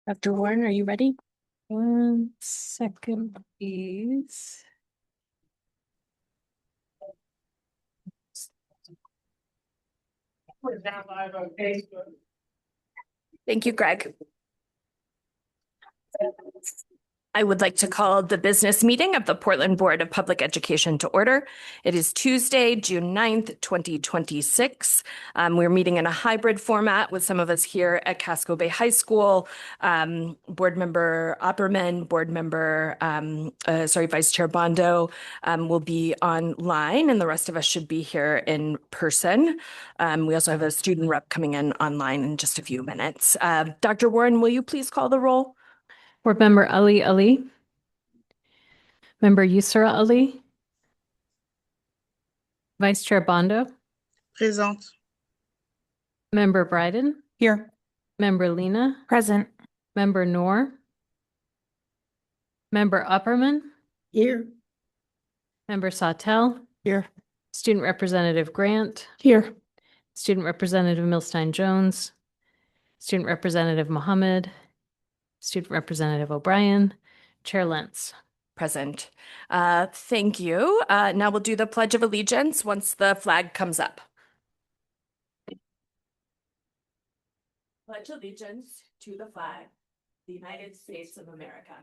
Dr. Warren, are you ready? 1 second, please. We're now live on Facebook. Thank you, Greg. I would like to call the business meeting of the Portland Board of Public Education to order. It is Tuesday, June 9th, 2026. We're meeting in a hybrid format with some of us here at Casco Bay High School. Board Member Opperman, Vice Chair Bondo will be online, and the rest of us should be here in person. We also have a student rep coming in online in just a few minutes. Dr. Warren, will you please call the roll? Board Member Ali, Member Yusra Ali, Vice Chair Bondo, Présente. Member Bryden, Here. Member Lena, Present. Member Noor, Member Upperman, Here. Member Sawtell, Here. Student Representative Grant, Here. Student Representative Milstein-Jones, Student Representative Mohammed, Student Representative O'Brien, Chair Lentz. Present. Thank you. Now we'll do the Pledge of Allegiance once the flag comes up. Pledge allegiance to the flag, the United States of America,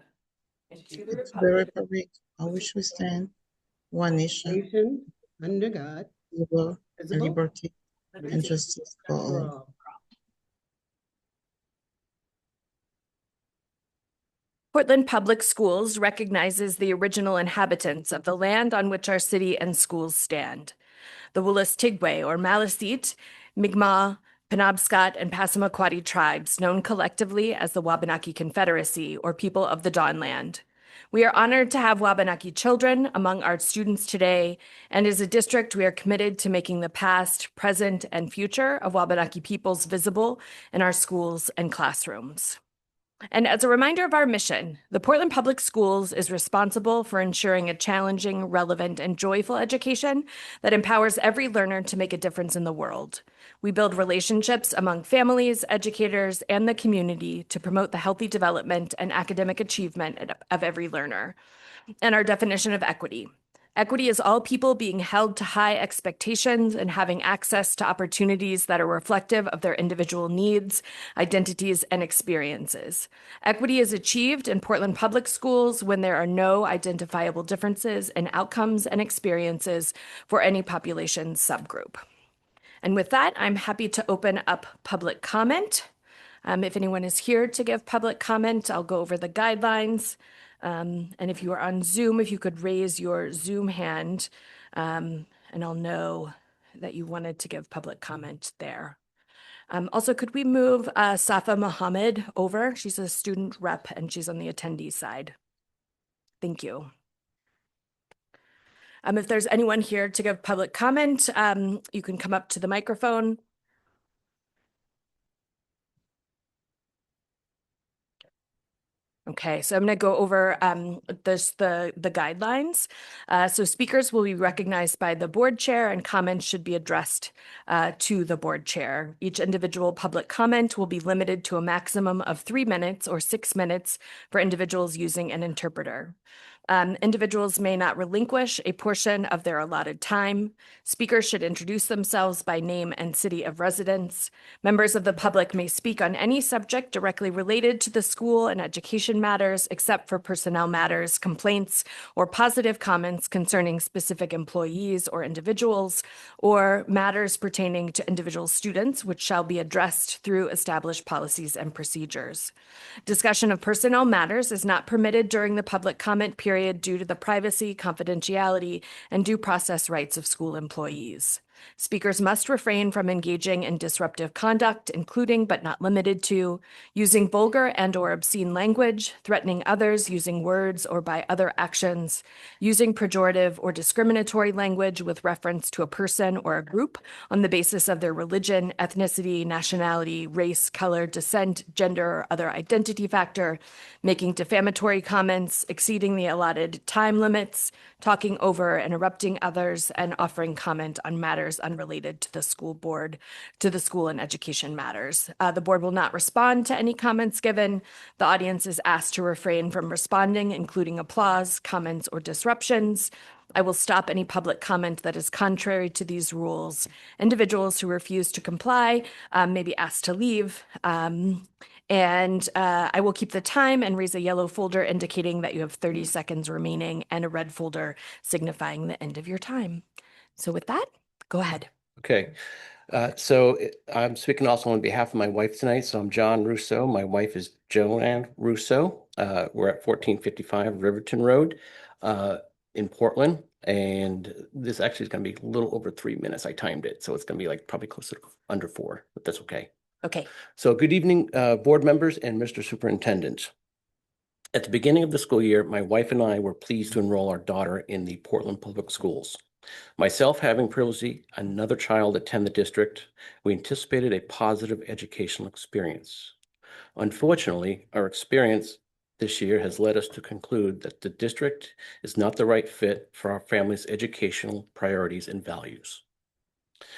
and to the Republic on which we stand, one nation, under God, civil and visible, liberty and justice for all. Portland Public Schools recognizes the original inhabitants of the land on which our city and schools stand. The Wolastoqey or Maliseet, Mi'kmaq, Penobscot, and Passamaquoddy tribes, known collectively as the Wabanaki Confederacy, or people of the Dawnland. We are honored to have Wabanaki children among our students today, and as a district, we are committed to making the past, present, and future of Wabanaki peoples visible in our schools and classrooms. And as a reminder of our mission, the Portland Public Schools is responsible for ensuring a challenging, relevant, and joyful education that empowers every learner to make a difference in the world. We build relationships among families, educators, and the community to promote the healthy development and academic achievement of every learner. And our definition of equity. Equity is all people being held to high expectations and having access to opportunities that are reflective of their individual needs, identities, and experiences. Equity is achieved in Portland Public Schools when there are no identifiable differences in outcomes and experiences for any population subgroup. And with that, I'm happy to open up public comment. If anyone is here to give public comment, I'll go over the guidelines. And if you are on Zoom, if you could raise your Zoom hand, and I'll know that you wanted to give public comment there. Also, could we move Safa Mohammed over? She's a student rep and she's on the attendee side. Thank you. If there's anyone here to give public comment, you can come up to the microphone. Okay, so I'm going to go over the guidelines. So speakers will be recognized by the board chair and comments should be addressed to the board chair. Each individual public comment will be limited to a maximum of 3 minutes or 6 minutes for individuals using an interpreter. Individuals may not relinquish a portion of their allotted time. Speakers should introduce themselves by name and city of residence. Members of the public may speak on any subject directly related to the school and education matters, except for personnel matters, complaints, or positive comments concerning specific employees or individuals, or matters pertaining to individual students, which shall be addressed through established policies and procedures. Discussion of personnel matters is not permitted during the public comment period due to the privacy, confidentiality, and due process rights of school employees. Speakers must refrain from engaging in disruptive conduct, including but not limited to using vulgar and/or obscene language, threatening others using words or by other actions, using pejorative or discriminatory language with reference to a person or a group on the basis of their religion, ethnicity, nationality, race, color, descent, gender, or other identity factor, making defamatory comments, exceeding the allotted time limits, talking over, interrupting others, and offering comment on matters unrelated to the school board, to the school and education matters. The board will not respond to any comments given. The audience is asked to refrain from responding, including applause, comments, or disruptions. I will stop any public comment that is contrary to these rules. Individuals who refuse to comply may be asked to leave. I will keep the time and raise a yellow folder indicating that you have 30 seconds remaining and a red folder signifying the end of your time. So with that, go ahead. Okay. I'm speaking also on behalf of my wife tonight. So I'm John Russo. My wife is Joanne Russo. We're at 1455 Riverton Road in Portland. And this actually is going to be a little over 3 minutes. I timed it. So it's going to be like probably closer to under 4, but that's okay. Okay. So good evening, board members and Mr. Superintendent. At the beginning of the school year, my wife and I were pleased to enroll our daughter in the Portland Public Schools. Myself having previously another child attend the district, we anticipated a positive educational experience. Unfortunately, our experience this year has led us to conclude that the district is not the right fit for our family's educational priorities and values.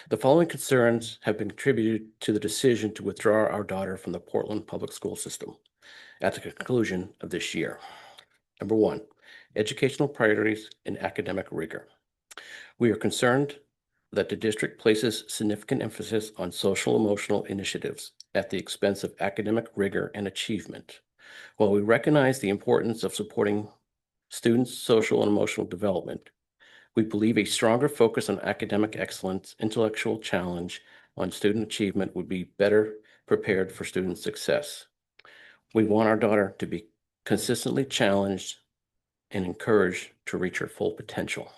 The following concerns have been contributed to the decision to withdraw our daughter from the Portland Public School System at the conclusion of this year. Number one, educational priorities and academic rigor. We are concerned that the district places significant emphasis on social emotional initiatives at the expense of academic rigor and achievement. While we recognize the importance of supporting students' social and emotional development, we believe a stronger focus on academic excellence, intellectual challenge on student achievement would be better prepared for student success. We want our daughter to be consistently challenged and encouraged to reach her full potential.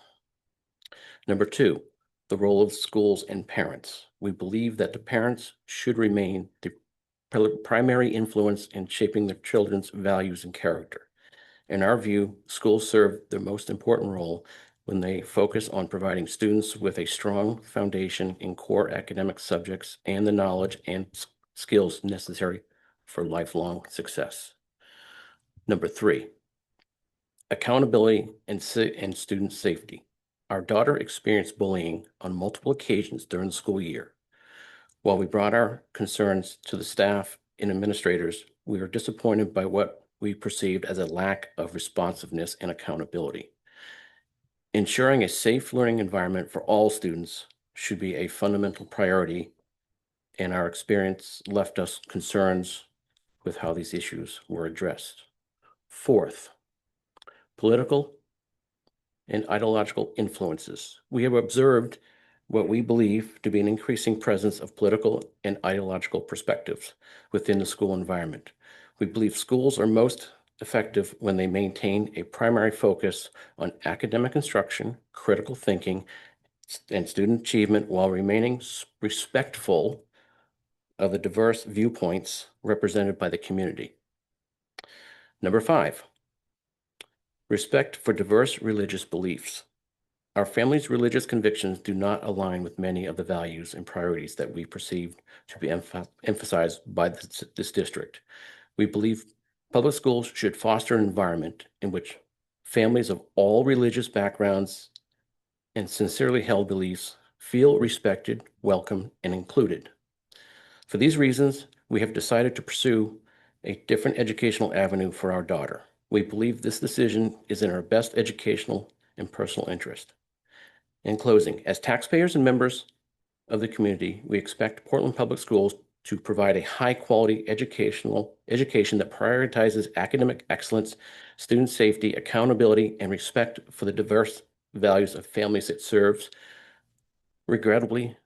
Number two, the role of schools and parents. We believe that the parents should remain the primary influence in shaping their children's values and character. In our view, schools serve their most important role when they focus on providing students with a strong foundation in core academic subjects and the knowledge and skills necessary for lifelong success. Number three, accountability and student safety. Our daughter experienced bullying on multiple occasions during the school year. While we brought our concerns to the staff and administrators, we were disappointed by what we perceived as a lack of responsiveness and accountability. Ensuring a safe learning environment for all students should be a fundamental priority, and our experience left us concerns with how these issues were addressed. Fourth, political and ideological influences. We have observed what we believe to be an increasing presence of political and ideological perspectives within the school environment. We believe schools are most effective when they maintain a primary focus on academic instruction, critical thinking, and student achievement while remaining respectful of the diverse viewpoints represented by the community. Number five, respect for diverse religious beliefs. Our family's religious convictions do not align with many of the values and priorities that we perceive to be emphasized by this district. We believe public schools should foster an environment in which families of all religious backgrounds and sincerely held beliefs feel respected, welcome, and included. For these reasons, we have decided to pursue a different educational avenue for our daughter. We believe this decision is in our best educational and personal interest. In closing, as taxpayers and members of the community, we expect Portland Public Schools to provide a high-quality education that prioritizes academic excellence, student safety, accountability, and respect for the diverse values of families it serves. Regrettably,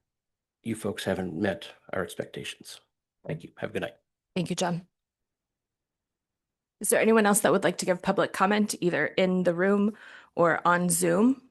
you folks haven't met our expectations. Thank you. Have a good night. Thank you, John. Is there anyone else that would like to give public comment, either in the room or on Zoom?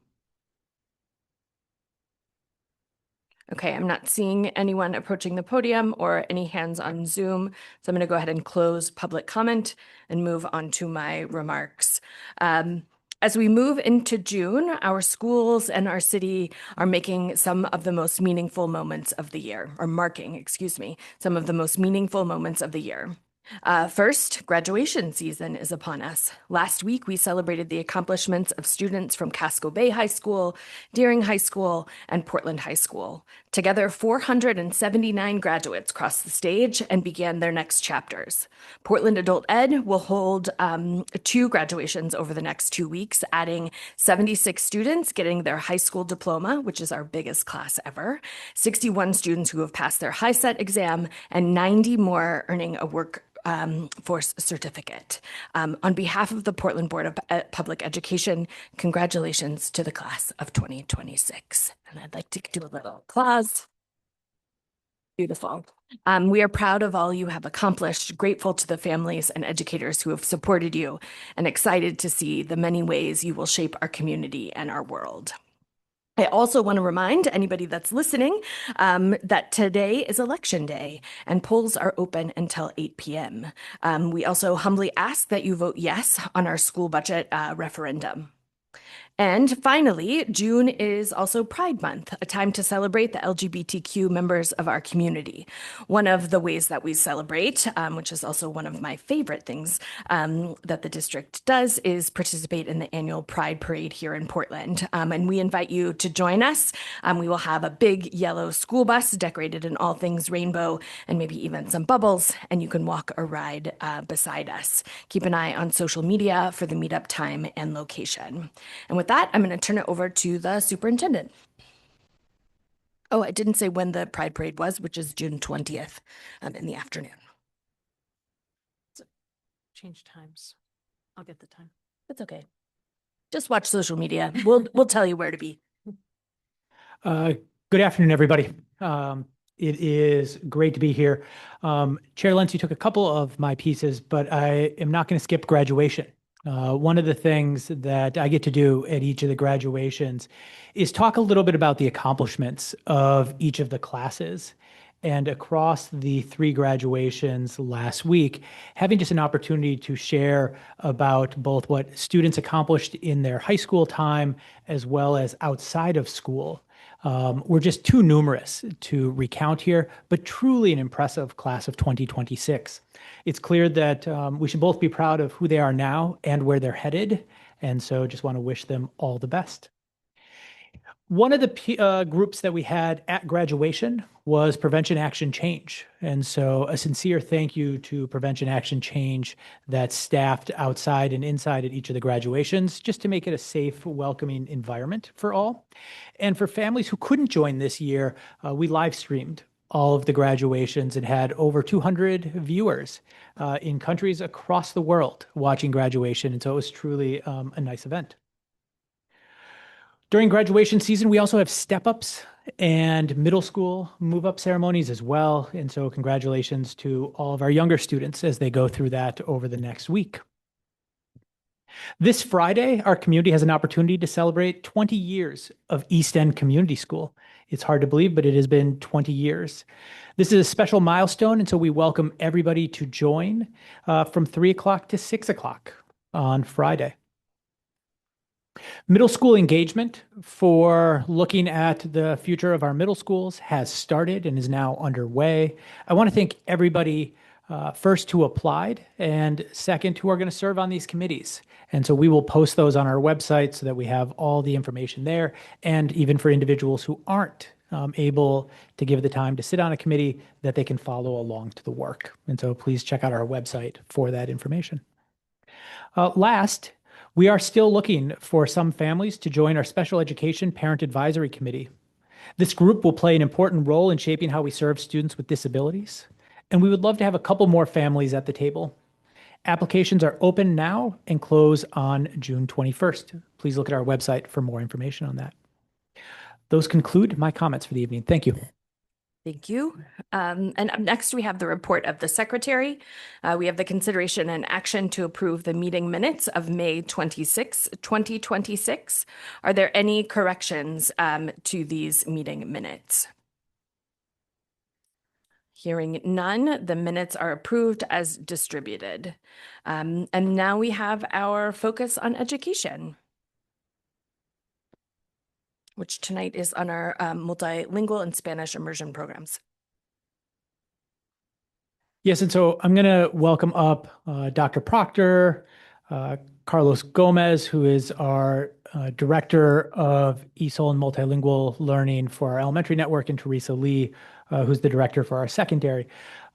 Okay, I'm not seeing anyone approaching the podium or any hands on Zoom. So I'm going to go ahead and close public comment and move on to my remarks. As we move into June, our schools and our city are making some of the most meaningful moments of the year, or marking, excuse me, some of the most meaningful moments of the year. First, graduation season is upon us. Last week, we celebrated the accomplishments of students from Casco Bay High School, Deering High School, and Portland High School. Together, 479 graduates crossed the stage and began their next chapters. Portland Adult Ed will hold 2 graduations over the next 2 weeks, adding 76 students getting their high school diploma, which is our biggest class ever, 61 students who have passed their high set exam, and 90 more earning a workforce certificate. On behalf of the Portland Board of Public Education, congratulations to the class of 2026. And I'd like to do a little applause. Beautiful. We are proud of all you have accomplished, grateful to the families and educators who have supported you, and excited to see the many ways you will shape our community and our world. I also want to remind anybody that's listening that today is election day and polls are open until 8 p.m. We also humbly ask that you vote yes on our school budget referendum. And finally, June is also Pride Month, a time to celebrate the LGBTQ members of our community. One of the ways that we celebrate, which is also one of my favorite things that the district does, is participate in the annual Pride Parade here in Portland. And we invite you to join us. We will have a big yellow school bus decorated in all things rainbow and maybe even some bubbles, and you can walk or ride beside us. Keep an eye on social media for the meetup time and location. And with that, I'm going to turn it over to the superintendent. Oh, I didn't say when the Pride Parade was, which is June 20th in the afternoon. So, change times. I'll get the time. That's okay. Just watch social media. We'll tell you where to be. Good afternoon, everybody. It is great to be here. Chair Lentz, you took a couple of my pieces, but I am not going to skip graduation. One of the things that I get to do at each of the graduations is talk a little bit about the accomplishments of each of the classes. And across the 3 graduations last week, having just an opportunity to share about both what students accomplished in their high school time as well as outside of school. We're just too numerous to recount here, but truly an impressive class of 2026. It's clear that we should both be proud of who they are now and where they're headed. And so just want to wish them all the best. One of the groups that we had at graduation was Prevention Action Change. And so a sincere thank you to Prevention Action Change that staffed outside and inside at each of the graduations, just to make it a safe, welcoming environment for all. And for families who couldn't join this year, we live streamed all of the graduations and had over 200 viewers in countries across the world watching graduation. And so it was truly a nice event. During graduation season, we also have step-ups and middle school move-up ceremonies as well. And so congratulations to all of our younger students as they go through that over the next week. This Friday, our community has an opportunity to celebrate 20 years of East End Community School. It's hard to believe, but it has been 20 years. This is a special milestone, and so we welcome everybody to join from 3 o'clock to 6 o'clock on Friday. Middle school engagement for looking at the future of our middle schools has started and is now underway. I want to thank everybody first who applied and second who are going to serve on these committees. And so we will post those on our website so that we have all the information there. And even for individuals who aren't able to give the time to sit on a committee, that they can follow along to the work. And so please check out our website for that information. Last, we are still looking for some families to join our Special Education Parent Advisory Committee. This group will play an important role in shaping how we serve students with disabilities, and we would love to have a couple more families at the table. Applications are open now and close on June 21st. Please look at our website for more information on that. Those conclude my comments for the evening. Thank you. Thank you. And up next, we have the report of the secretary. We have the consideration and action to approve the meeting minutes of May 26, 2026. Are there any corrections to these meeting minutes? Hearing none, the minutes are approved as distributed. And now we have our focus on education, which tonight is on our multilingual and Spanish immersion programs. Yes, and so I'm going to welcome up Dr. Proctor, Carlos Gomez, who is our Director of ESOL and Multilingual Learning for our elementary network, and Teresa Lee, who's the Director for our secondary.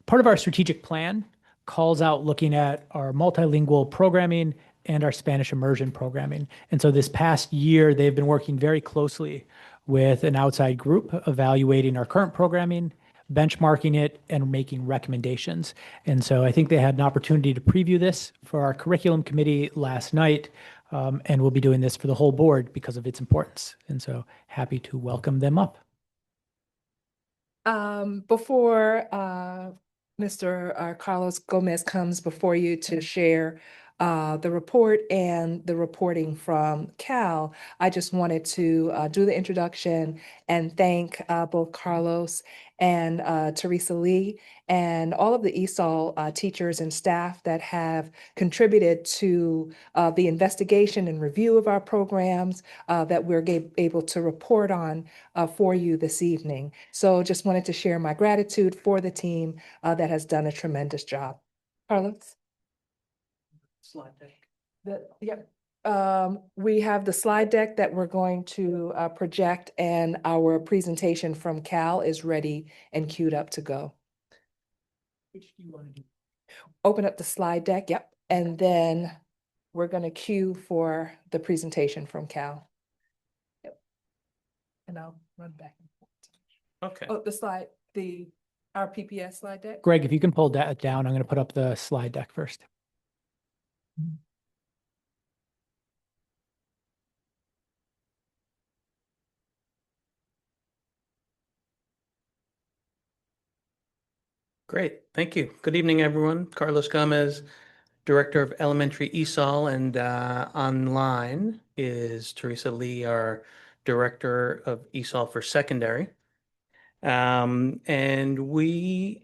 Part of our strategic plan calls out looking at our multilingual programming and our Spanish immersion programming. And so this past year, they've been working very closely with an outside group evaluating our current programming, benchmarking it, and making recommendations. And so I think they had an opportunity to preview this for our curriculum committee last night, and we'll be doing this for the whole board because of its importance. And so happy to welcome them up. Before Mr. Carlos Gomez comes before you to share the report and the reporting from Cal, I just wanted to do the introduction and thank both Carlos and Teresa Lee and all of the ESOL teachers and staff that have contributed to the investigation and review of our programs that we're able to report on for you this evening. So just wanted to share my gratitude for the team that has done a tremendous job. Carlos? Slide deck. Yep. We have the slide deck that we're going to project, and our presentation from Cal is ready and queued up to go. Which do you want to do? Open up the slide deck, yep, and then we're going to queue for the presentation from Cal. Yep. And I'll run back and forth. Okay. Oh, the slide, our PPS slide deck? Greg, if you can pull that down, I'm going to put up the slide deck first. Great, thank you. Good evening, everyone. Carlos Gomez, Director of Elementary ESOL, and online is Teresa Lee, our Director of ESOL for Secondary. And we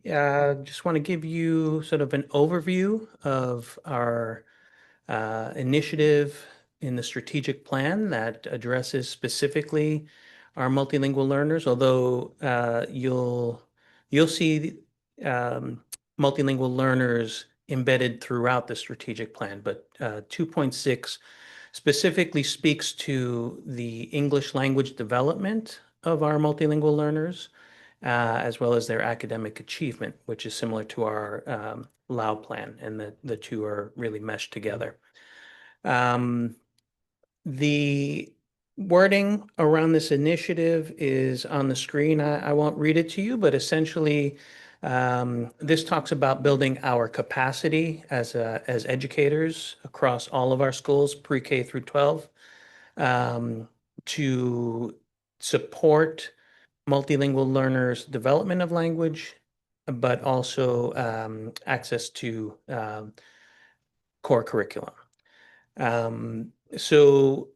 just want to give you sort of an overview of our initiative in the strategic plan that addresses specifically our multilingual learners, although you'll see multilingual learners embedded throughout the strategic plan, but 2.6 specifically speaks to the English language development of our multilingual learners, as well as their academic achievement, which is similar to our LAU plan, and the two are really meshed together. The wording around this initiative is on the screen. I won't read it to you, but essentially, this talks about building our capacity as educators across all of our schools, pre-K through 12, to support multilingual learners' development of language, but also access to core curriculum. So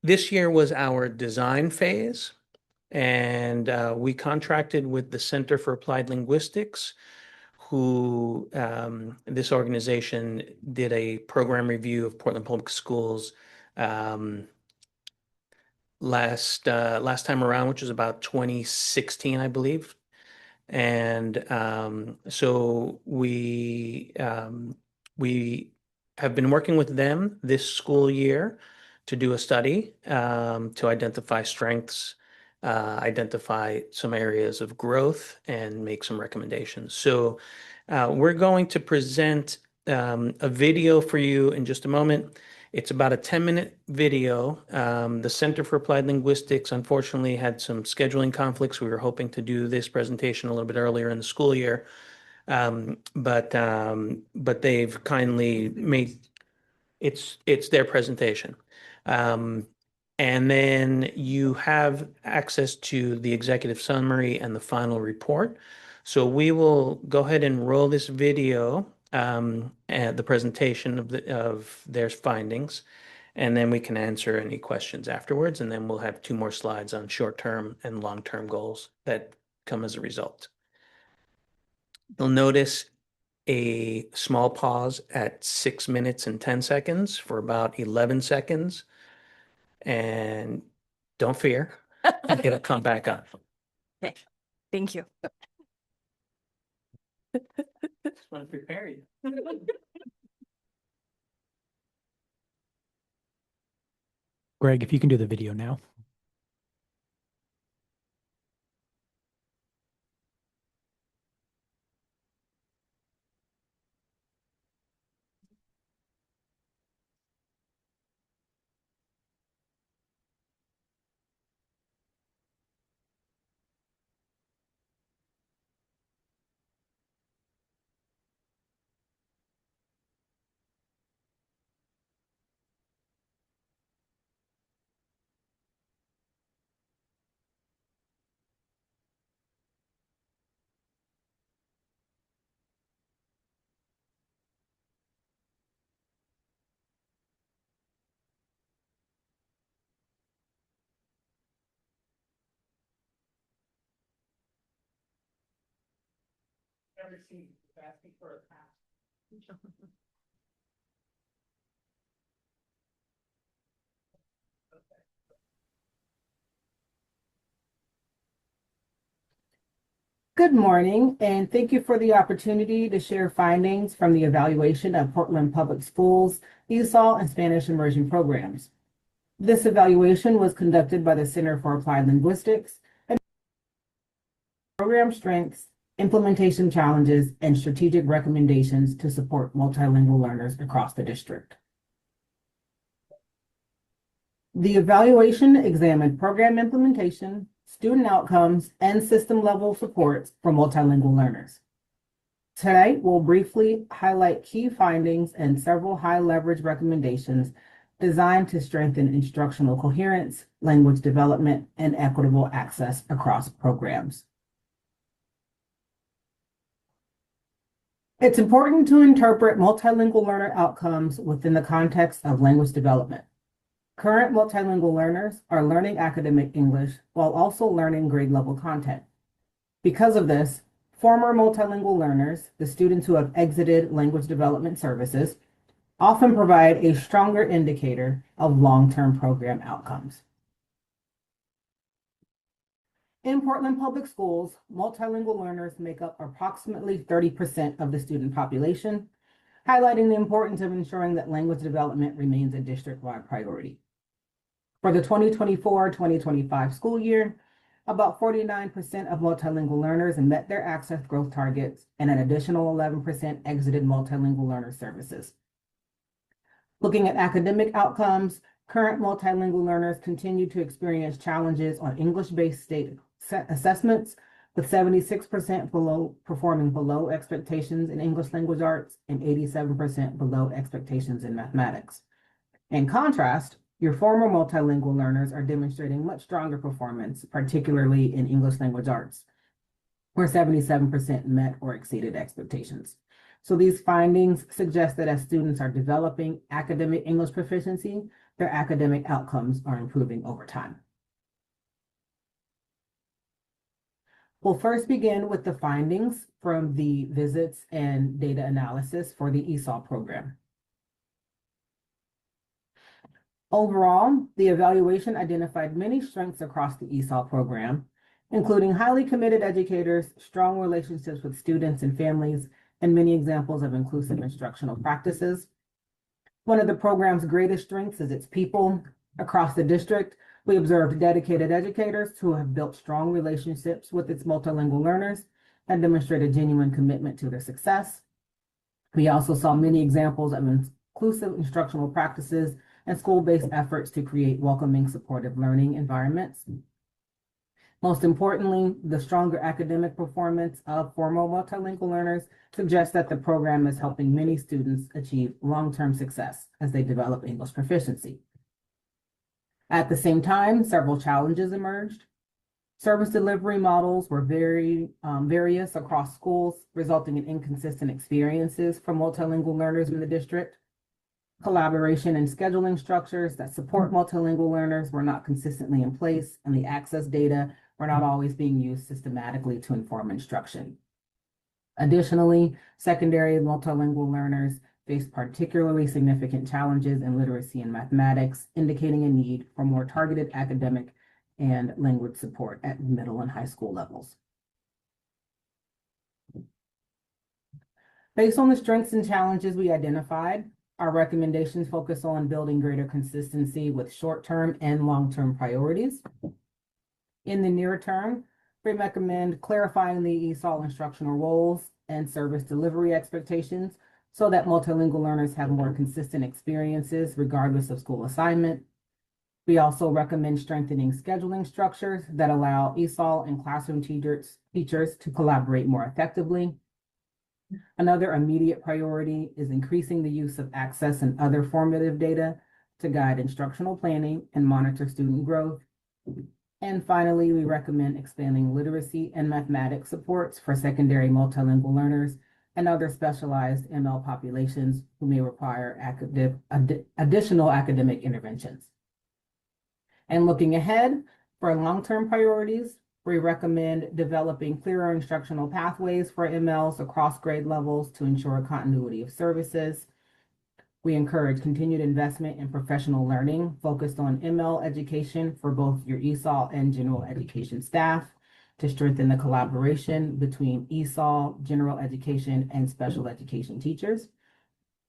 this year was our design phase, and we contracted with the Center for Applied Linguistics, who this organization did a program review of Portland Public Schools last time around, which was about 2016, I believe. And so we have been working with them this school year to do a study to identify strengths, identify some areas of growth, and make some recommendations. So we're going to present a video for you in just a moment. It's about a 10-minute video. The Center for Applied Linguistics, unfortunately, had some scheduling conflicts. We were hoping to do this presentation a little bit earlier in the school year, but they've kindly made it's their presentation. And then you have access to the executive summary and the final report. So we will go ahead and roll this video and the presentation of their findings, and then we can answer any questions afterwards. And then we'll have 2 more slides on short-term and long-term goals that come as a result. You'll notice a small pause at 6 minutes and 10 seconds for about 11 seconds. And don't fear, it'll come back up. Okay, thank you. Just want to prepare you. Greg, if you can do the video now. Good morning, and thank you for the opportunity to share findings from the evaluation of Portland Public Schools ESOL and Spanish immersion programs. This evaluation was conducted by the Center for Applied Linguistics and program strengths, implementation challenges, and strategic recommendations to support multilingual learners across the district. The evaluation examined program implementation, student outcomes, and system-level supports for multilingual learners. Tonight, we'll briefly highlight key findings and several high-leverage recommendations designed to strengthen instructional coherence, language development, and equitable access across programs. It's important to interpret multilingual learner outcomes within the context of language development. Current multilingual learners are learning academic English while also learning grade level content. Because of this, former multilingual learners, the students who have exited language development services, often provide a stronger indicator of long-term program outcomes. In Portland Public Schools, multilingual learners make up approximately 30% of the student population, highlighting the importance of ensuring that language development remains a district-wide priority. For the 2024-2025 school year, about 49% of multilingual learners met their access growth targets, and an additional 11% exited multilingual learner services. Looking at academic outcomes, current multilingual learners continue to experience challenges on English-based state assessments, with 76% performing below expectations in English language arts and 87% below expectations in mathematics. In contrast, your former multilingual learners are demonstrating much stronger performance, particularly in English language arts, where 77% met or exceeded expectations. So these findings suggest that as students are developing academic English proficiency, their academic outcomes are improving over time. We'll first begin with the findings from the visits and data analysis for the ESOL program. Overall, the evaluation identified many strengths across the ESOL program, including highly committed educators, strong relationships with students and families, and many examples of inclusive instructional practices. One of the program's greatest strengths is its people. Across the district, we observed dedicated educators who have built strong relationships with its multilingual learners and demonstrated genuine commitment to their success. We also saw many examples of inclusive instructional practices and school-based efforts to create welcoming, supportive learning environments. Most importantly, the stronger academic performance of former multilingual learners suggests that the program is helping many students achieve long-term success as they develop English proficiency. At the same time, several challenges emerged. Service delivery models were various across schools, resulting in inconsistent experiences for multilingual learners in the district. Collaboration and scheduling structures that support multilingual learners were not consistently in place, and the access data were not always being used systematically to inform instruction. Additionally, secondary multilingual learners face particularly significant challenges in literacy and mathematics, indicating a need for more targeted academic and language support at middle and high school levels. Based on the strengths and challenges we identified, our recommendations focus on building greater consistency with short-term and long-term priorities. In the near term, we recommend clarifying the ESOL instructional roles and service delivery expectations so that multilingual learners have more consistent experiences regardless of school assignment. We also recommend strengthening scheduling structures that allow ESOL and classroom teachers to collaborate more effectively. Another immediate priority is increasing the use of access and other formative data to guide instructional planning and monitor student growth. And finally, we recommend expanding literacy and mathematics supports for secondary multilingual learners and other specialized ML populations who may require additional academic interventions. And looking ahead, for long-term priorities, we recommend developing clearer instructional pathways for MLs across grade levels to ensure continuity of services. We encourage continued investment in professional learning focused on ML education for both your ESOL and general education staff to strengthen the collaboration between ESOL, general education, and special education teachers.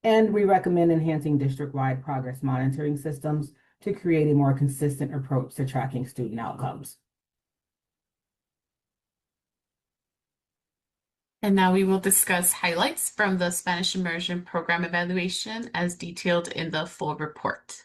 And we recommend enhancing district-wide progress monitoring systems to create a more consistent approach to tracking student outcomes. And now we will discuss highlights from the Spanish Immersion program evaluation as detailed in the full report.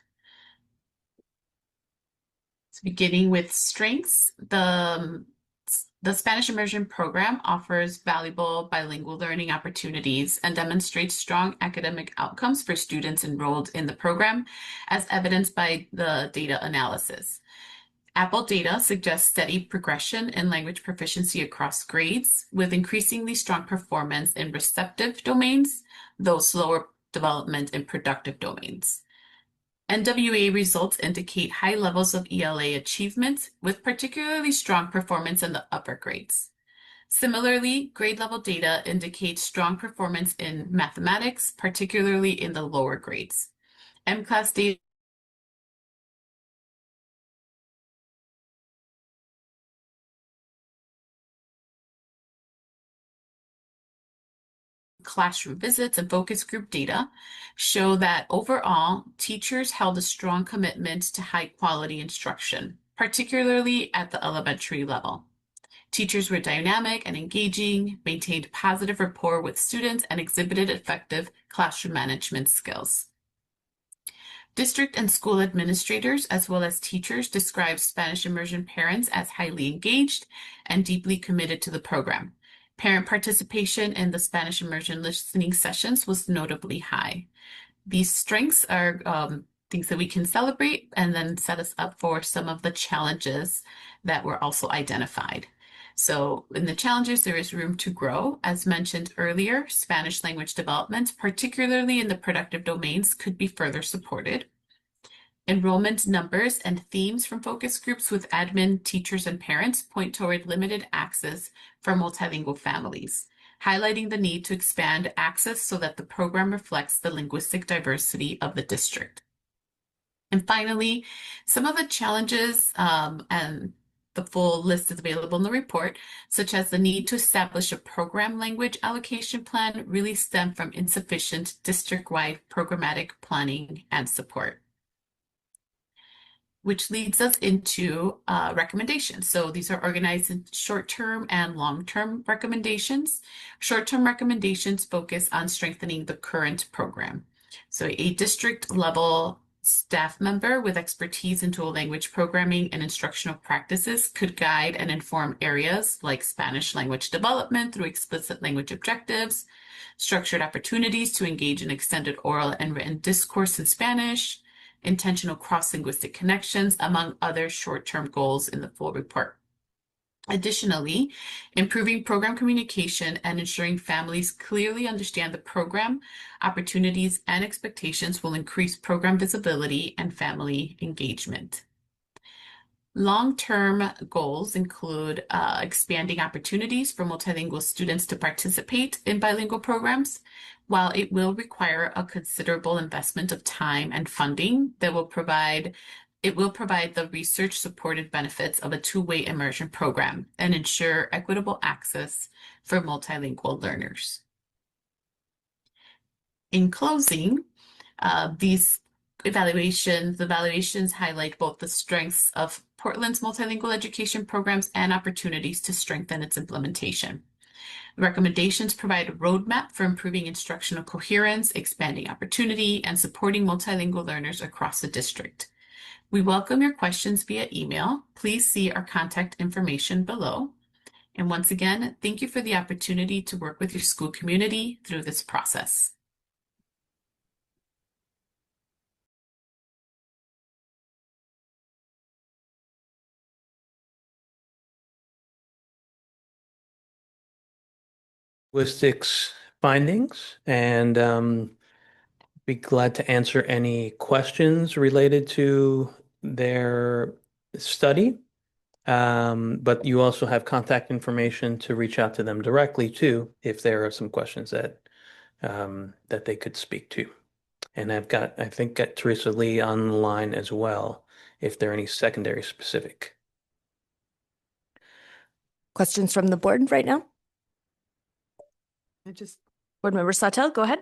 So beginning with strengths, the Spanish Immersion program offers valuable bilingual learning opportunities and demonstrates strong academic outcomes for students enrolled in the program, as evidenced by the data analysis. Apple data suggests steady progression in language proficiency across grades, with increasingly strong performance in receptive domains, though slower development in productive domains. NWA results indicate high levels of ELA achievement, with particularly strong performance in the upper grades. Similarly, grade level data indicates strong performance in mathematics, particularly in the lower grades. M-class data classroom visits and focus group data show that overall, teachers held a strong commitment to high quality instruction, particularly at the elementary level. Teachers were dynamic and engaging, maintained positive rapport with students, and exhibited effective classroom management skills. District and school administrators, as well as teachers, described Spanish immersion parents as highly engaged and deeply committed to the program. Parent participation in the Spanish immersion listening sessions was notably high. These strengths are things that we can celebrate and then set us up for some of the challenges that were also identified. So in the challenges, there is room to grow. As mentioned earlier, Spanish language development, particularly in the productive domains, could be further supported. Enrollment numbers and themes from focus groups with admin, teachers, and parents point toward limited access for multilingual families, highlighting the need to expand access so that the program reflects the linguistic diversity of the district. And finally, some of the challenges, and the full list is available in the report, such as the need to establish a program language allocation plan, really stem from insufficient district-wide programmatic planning and support. Which leads us into recommendations. So these are organized in short-term and long-term recommendations. Short-term recommendations focus on strengthening the current program. So a district-level staff member with expertise in dual language programming and instructional practices could guide and inform areas like Spanish language development through explicit language objectives, structured opportunities to engage in extended oral and written discourse in Spanish, intentional cross-linguistic connections, among other short-term goals in the full report. Additionally, improving program communication and ensuring families clearly understand the program, opportunities, and expectations will increase program visibility and family engagement. Long-term goals include expanding opportunities for multilingual students to participate in bilingual programs. While it will require a considerable investment of time and funding it will provide the research-supported benefits of a two-way immersion program and ensure equitable access for multilingual learners. In closing, these evaluations highlight both the strengths of Portland's multilingual education programs and opportunities to strengthen its implementation. The recommendations provide a roadmap for improving instructional coherence, expanding opportunity, and supporting multilingual learners across the district. We welcome your questions via email. Please see our contact information below. And once again, thank you for the opportunity to work with your school community through this process. Linguistics findings, and be glad to answer any questions related to their study. But you also have contact information to reach out to them directly too, if there are some questions that that they could speak to. And I think, got Teresa Lee on the line as well, if there are any secondary specific. Questions from the board right now? I just, Board Member Sawtelle, go ahead.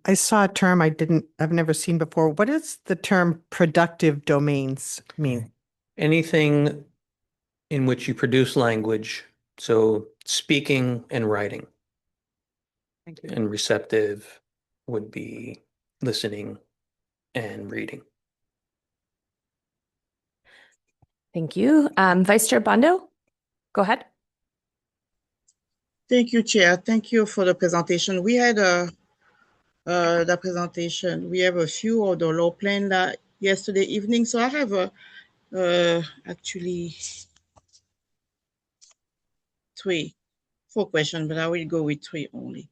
I saw a term I've never seen before. What does the term productive domains mean? Anything in which you produce language, so speaking and writing, Thank you. and receptive would be listening and reading. Thank you. Vice Chair Bondo, go ahead. Thank you, Chair. Thank you for the presentation. We had the presentation. We have a few of the law plan yesterday evening. So I have actually 4 questions, but I will go with 3 only.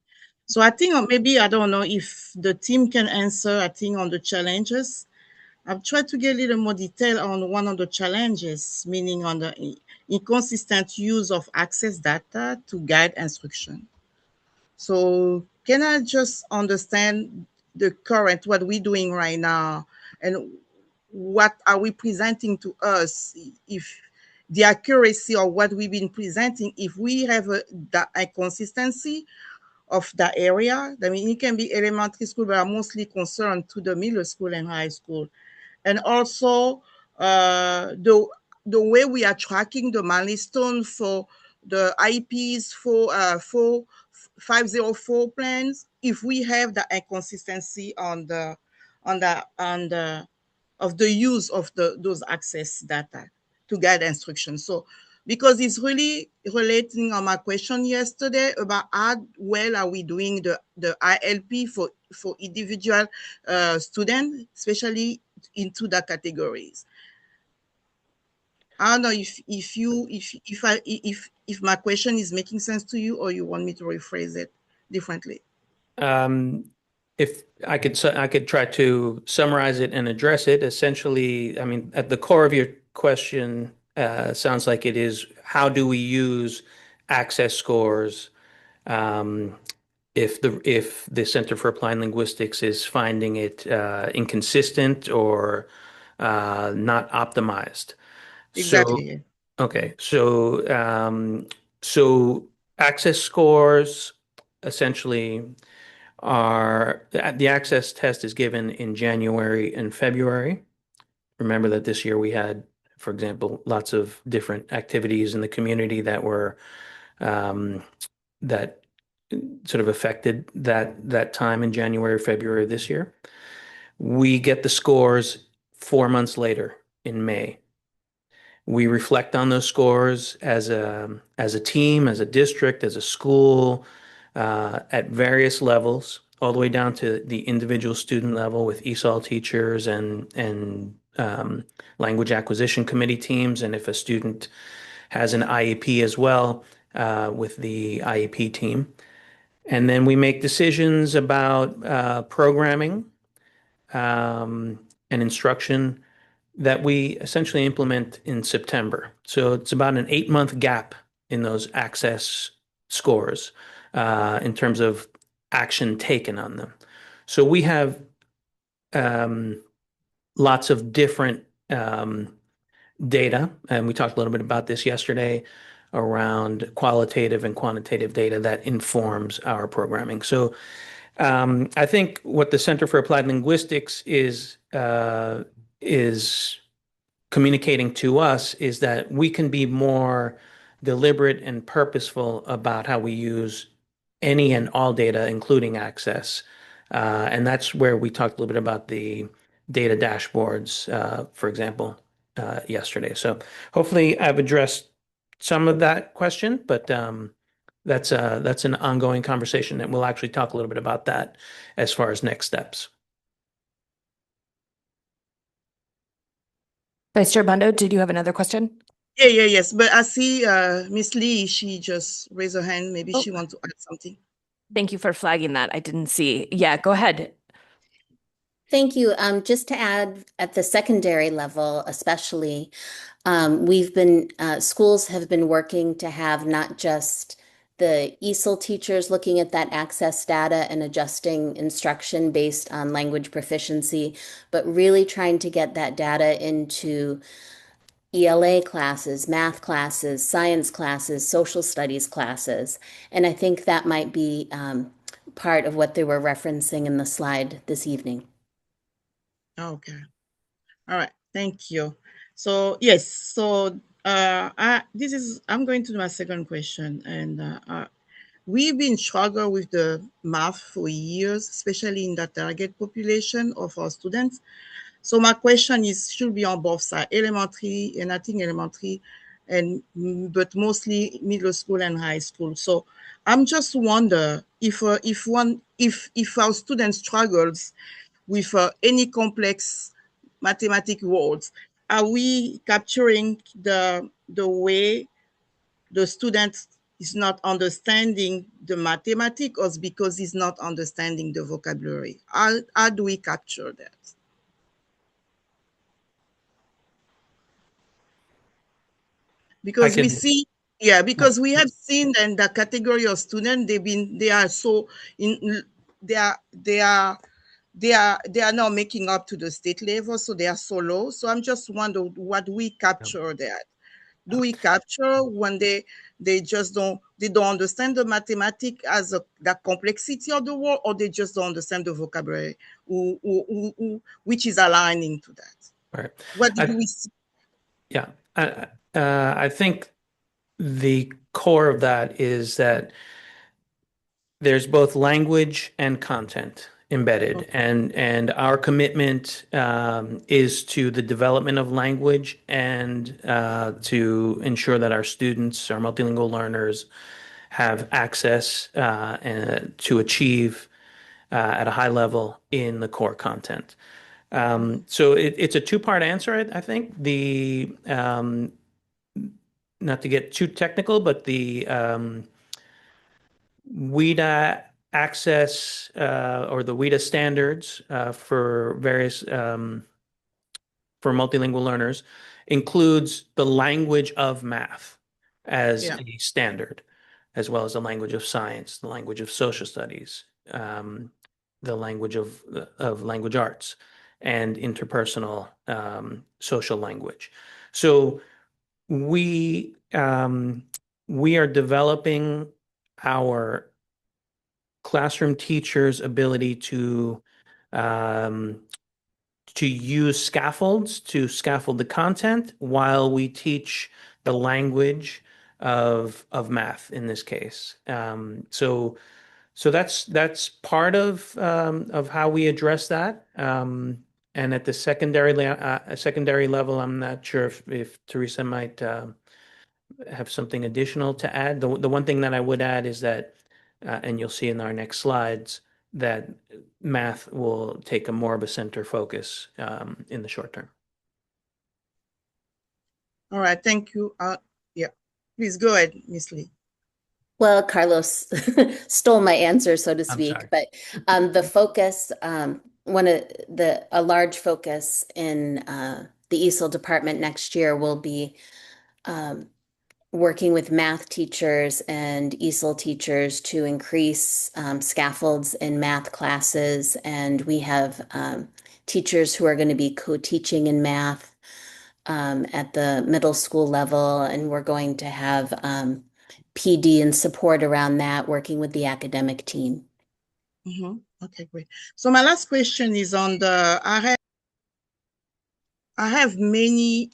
So I think maybe, I don't know if the team can answer, I think on the challenges. I've tried to get a little more detail on one of the challenges, meaning on the inconsistent use of access data to guide instruction. So can I just understand the current, what we're doing right now, and what are we presenting to us, if the accuracy of what we've been presenting, if we have that inconsistency of that area. I mean, it can be elementary school, but I'm mostly concerned to the middle school and high school. And also the way we are tracking the milestone for the IEPs for 504 plans, if we have the inconsistency on the of the use of those access data to guide instruction. So because it's really relating on my question yesterday about how well are we doing the ILP for individual students, especially into the categories. I don't know if my question is making sense to you, or you want me to rephrase it differently. If I could try to summarize it and address it. Essentially, I mean, at the core of your question, sounds like it is, how do we use access scores if the Center for Applied Linguistics is finding it inconsistent or not optimized? Exactly. So, okay, so access scores essentially are, the access test is given in January and February. Remember that this year we had, for example, lots of different activities in the community that were that sort of affected that time in January, February this year. We get the scores 4 months later in May. We reflect on those scores as a team, as a district, as a school, at various levels, all the way down to the individual student level with ESOL teachers and language acquisition committee teams, and if a student has an IEP as well, with the IEP team. And then we make decisions about programming and instruction that we essentially implement in September. So it's about an 8-month gap in those access scores in terms of action taken on them. So we have lots of different data, and we talked a little bit about this yesterday around qualitative and quantitative data that informs our programming. So I think what the Center for Applied Linguistics is communicating to us is that we can be more deliberate and purposeful about how we use any and all data, including access. And that's where we talked a little bit about the data dashboards, for example, yesterday. So hopefully I've addressed some of that question, but that's an ongoing conversation, and we'll actually talk a little bit about that as far as next steps. Vice Chair Bondo, did you have another question? Yes. But I see Miss Lee, she just raised her hand. Maybe she wants to add something. Thank you for flagging that. I didn't see. Yeah, go ahead. Thank you. Just to add, at the secondary level, especially, schools have been working to have not just the ESOL teachers looking at that access data and adjusting instruction based on language proficiency, but really trying to get that data into ELA classes, math classes, science classes, social studies classes. And I think that might be part of what they were referencing in the slide this evening. Okay. All right. Thank you. So yes. So I'm going to my second question, and we've been struggling with the math for years, especially in the target population of our students. So my question should be on both sides, elementary, and I think elementary, but mostly middle school and high school. So I'm just wonder if our student struggles with any complex mathematic words, are we capturing the way the student is not understanding the mathematics, or because he's not understanding the vocabulary? How do we capture that? Because we see, because we have seen in the category of students, they are now making up to the state level, so they are so low. So I'm just wondering, what do we capture that? Do we capture when they don't understand the mathematics as the complexity of the word, or they just don't understand the vocabulary, which is aligning to that? Right. What do we see? Yeah. I think the core of that is that there's both language and content embedded, and our commitment is to the development of language and to ensure that our students, our multilingual learners, have access to achieve at a high level in the core content. So it's a two-part answer, I think. Not to get too technical, but the WIDA access or the WIDA standards for various for multilingual learners includes the language of math as a standard, as well as the language of science, the language of social studies, the language of language arts, and interpersonal social language. So we are developing our classroom teachers' ability to use scaffolds to scaffold the content while we teach the language of math in this case. So that's part of how we address that. And at the secondary level, I'm not sure if Teresa might have something additional to add. The one thing that I would add is that, and you'll see in our next slides, that math will take a more of a center focus in the short term. All right, thank you. Please go ahead, Ms. Lee. Well, Carlos stole my answer, so to speak, but the focus, a large focus in the the ESOL department next year will be working with math teachers and ESOL teachers to increase scaffolds in math classes. And we have teachers who are going to be co-teaching in math at the middle school level. And we're going to have PD and support around that, working with the academic team. Okay, great. So my last question is on the, I have many,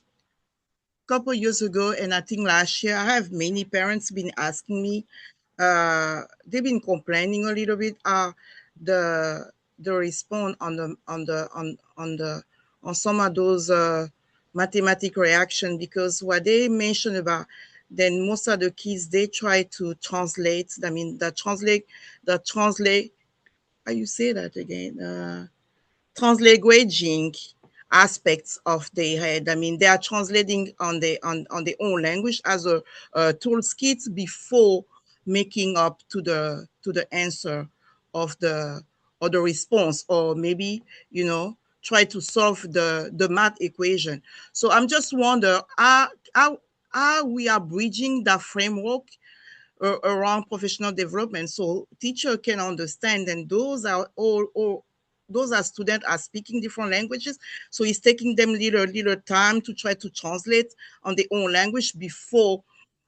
couple years ago, and I think last year, I have many parents been asking me, they've been complaining a little bit, the response on some of those mathematic reaction, because what they mentioned about, then most of the kids, they try to translate, I mean, the translate, how you say that again? Translanguaging aspects of their head. I mean, they are translating on their own language as a toolkit before making up to the answer of the response, or maybe, you know, try to solve the math equation. So I'm just wonder how we are bridging that framework around professional development, so teacher can understand, and those are all those are students are speaking different languages, so it's taking them little time to try to translate on their own language before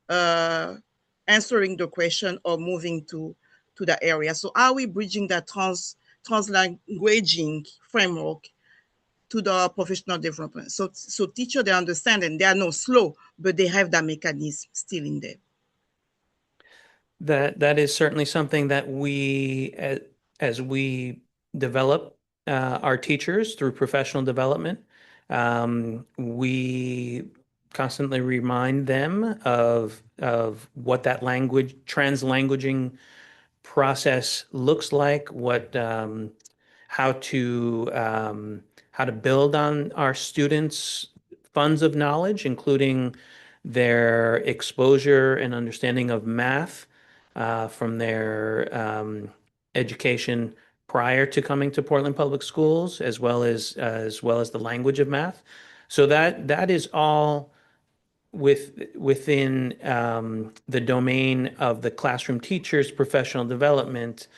answering the question or moving to that area. So are we bridging that translanguaging framework to the professional development, so teacher, they understand, and they are not slow, but they have that mechanism still in there? That is certainly something that we, as we develop our teachers through professional development, we constantly remind them of what that translanguaging process looks like, how to build on our students' funds of knowledge, including their exposure and understanding of math from their education prior to coming to Portland Public Schools, as well as the language of math. So that is all within the domain of the classroom teacher's professional development,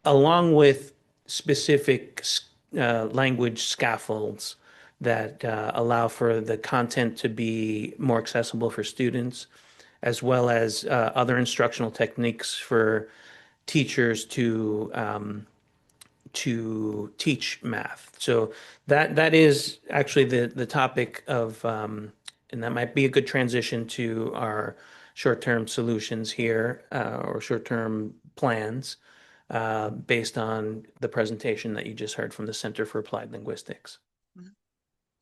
along with specific language scaffolds that allow for the content to be more accessible for students, as well as other instructional techniques for teachers to teach math. So that is actually the topic of, and that might be a good transition to our short-term solutions here, or short-term plans, based on the presentation that you just heard from the Center for Applied Linguistics.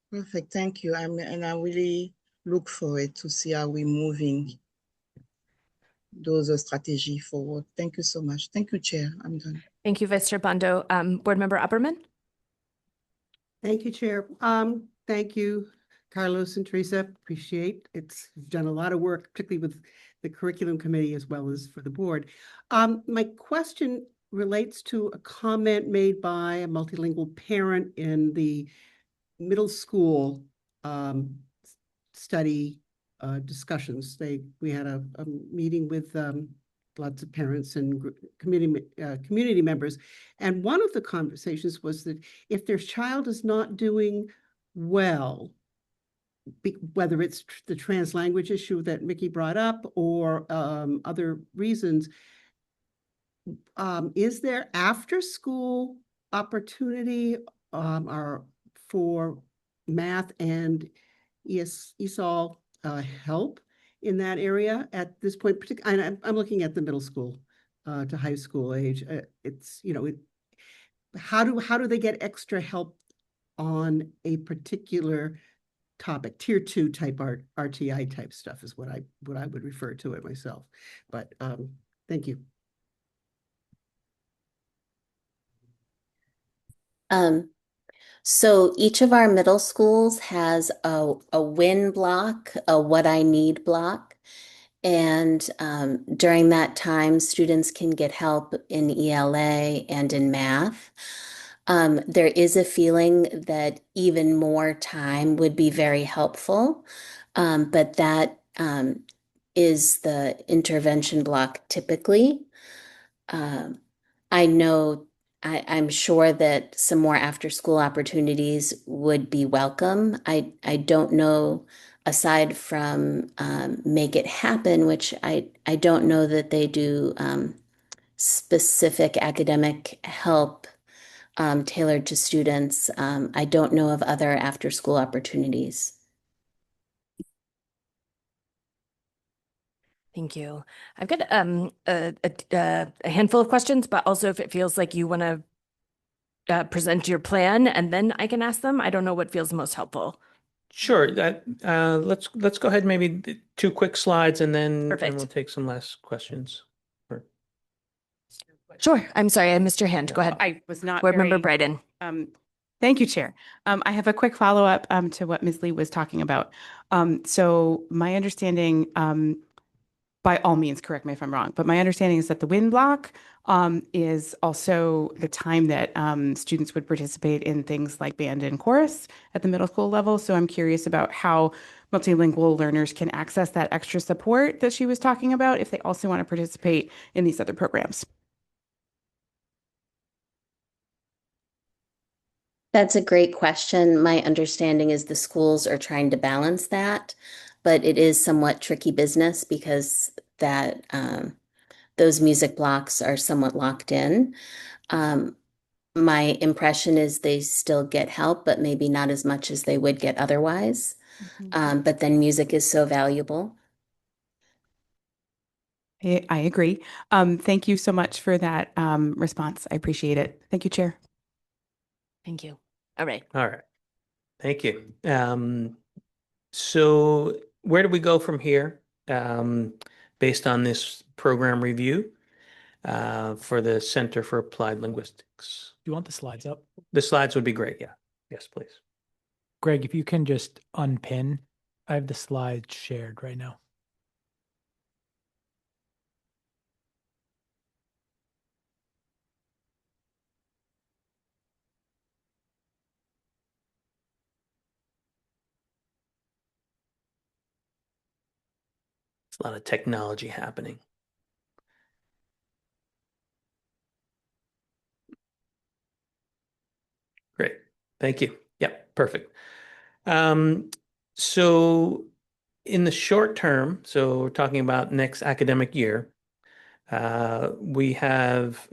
Perfect, thank you. And I really look forward to see how we're moving those strategies forward. Thank you so much. Thank you, Chair. I'm done. Thank you, Vice Chair Bondo. Board Member Upperman? Thank you, Chair. Thank you, Carlos and Teresa. Appreciate it. You've done a lot of work, particularly with the curriculum committee as well as for the board. My question relates to a comment made by a multilingual parent in the middle school study discussions. We had a meeting with lots of parents and community members, and one of the conversations was that if their child is not doing well, whether it's the translanguage issue that Mickey brought up or other reasons, is there after school opportunity or for math and ESOL help in that area at this point? And I'm looking at the middle school to high school age. It's, you know, how do they get extra help on a particular topic? Tier 2 type RTI type stuff is what I would refer to it myself. But thank you. So each of our middle schools has a win block, a what I need block. And during that time, students can get help in ELA and in math. There is a feeling that even more time would be very helpful, but that is the intervention block typically. I know, I'm sure that some more after-school opportunities would be welcome. I don't know, aside from Make It Happen, which I don't know that they do specific academic help tailored to students. I don't know of other after-school opportunities. Thank you. I've got a handful of questions, but also if it feels like you want to present your plan and then I can ask them, I don't know what feels most helpful. Sure. Let's go ahead, maybe 2 quick slides and then Perfect. we'll take some last questions. Sure. I'm sorry, I missed your hand. Go ahead. I was not Board Member very, Bryden. thank you, Chair. I have a quick follow-up to what Ms. Lee was talking about. So my understanding, by all means, correct me if I'm wrong, but my understanding is that the win block is also the time that students would participate in things like band and chorus at the middle school level. So I'm curious about how multilingual learners can access that extra support that she was talking about if they also want to participate in these other programs. That's a great question. My understanding is the schools are trying to balance that, but it is somewhat tricky business because that those music blocks are somewhat locked in. My impression is they still get help, but maybe not as much as they would get otherwise. But then music is so valuable. I agree. Thank you so much for that response. I appreciate it. Thank you, Chair. Thank you. All right. All right. Thank you. So where do we go from here based on this program review for the Center for Applied Linguistics? Do you want the slides up? The slides would be great. Yeah. Yes, please. Greg, if you can just unpin, I have the slides shared right now. It's a lot of technology happening. Great. Thank you. Yep, perfect. So in the short term, so we're talking about next academic year, we have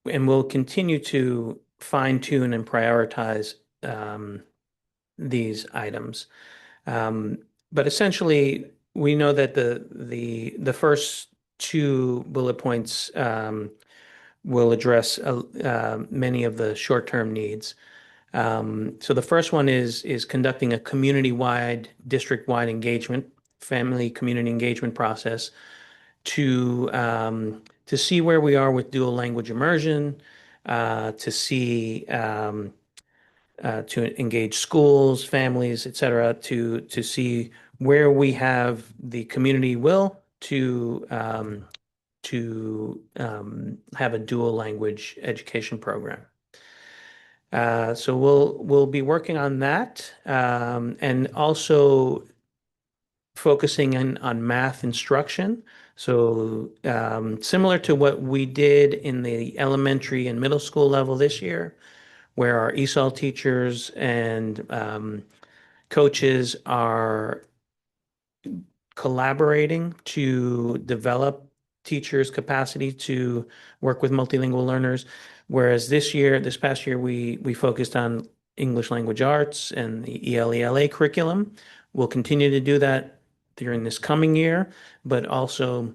and we'll continue to fine tune and prioritize these items. But essentially, we know that the first 2 bullet points will address many of the short-term needs. So the first one is conducting a community-wide, district-wide engagement, family community engagement process to see where we are with dual language immersion, to see to engage schools, families, et cetera, to see where we have the community will to have a dual language education program. So we'll be working on that and also focusing on math instruction. So similar to what we did in the elementary and middle school level this year, where our ESOL teachers and coaches are collaborating to develop teachers' capacity to work with multilingual learners. Whereas this past year, we focused on English language arts and the ELELA curriculum. We'll continue to do that during this coming year, but also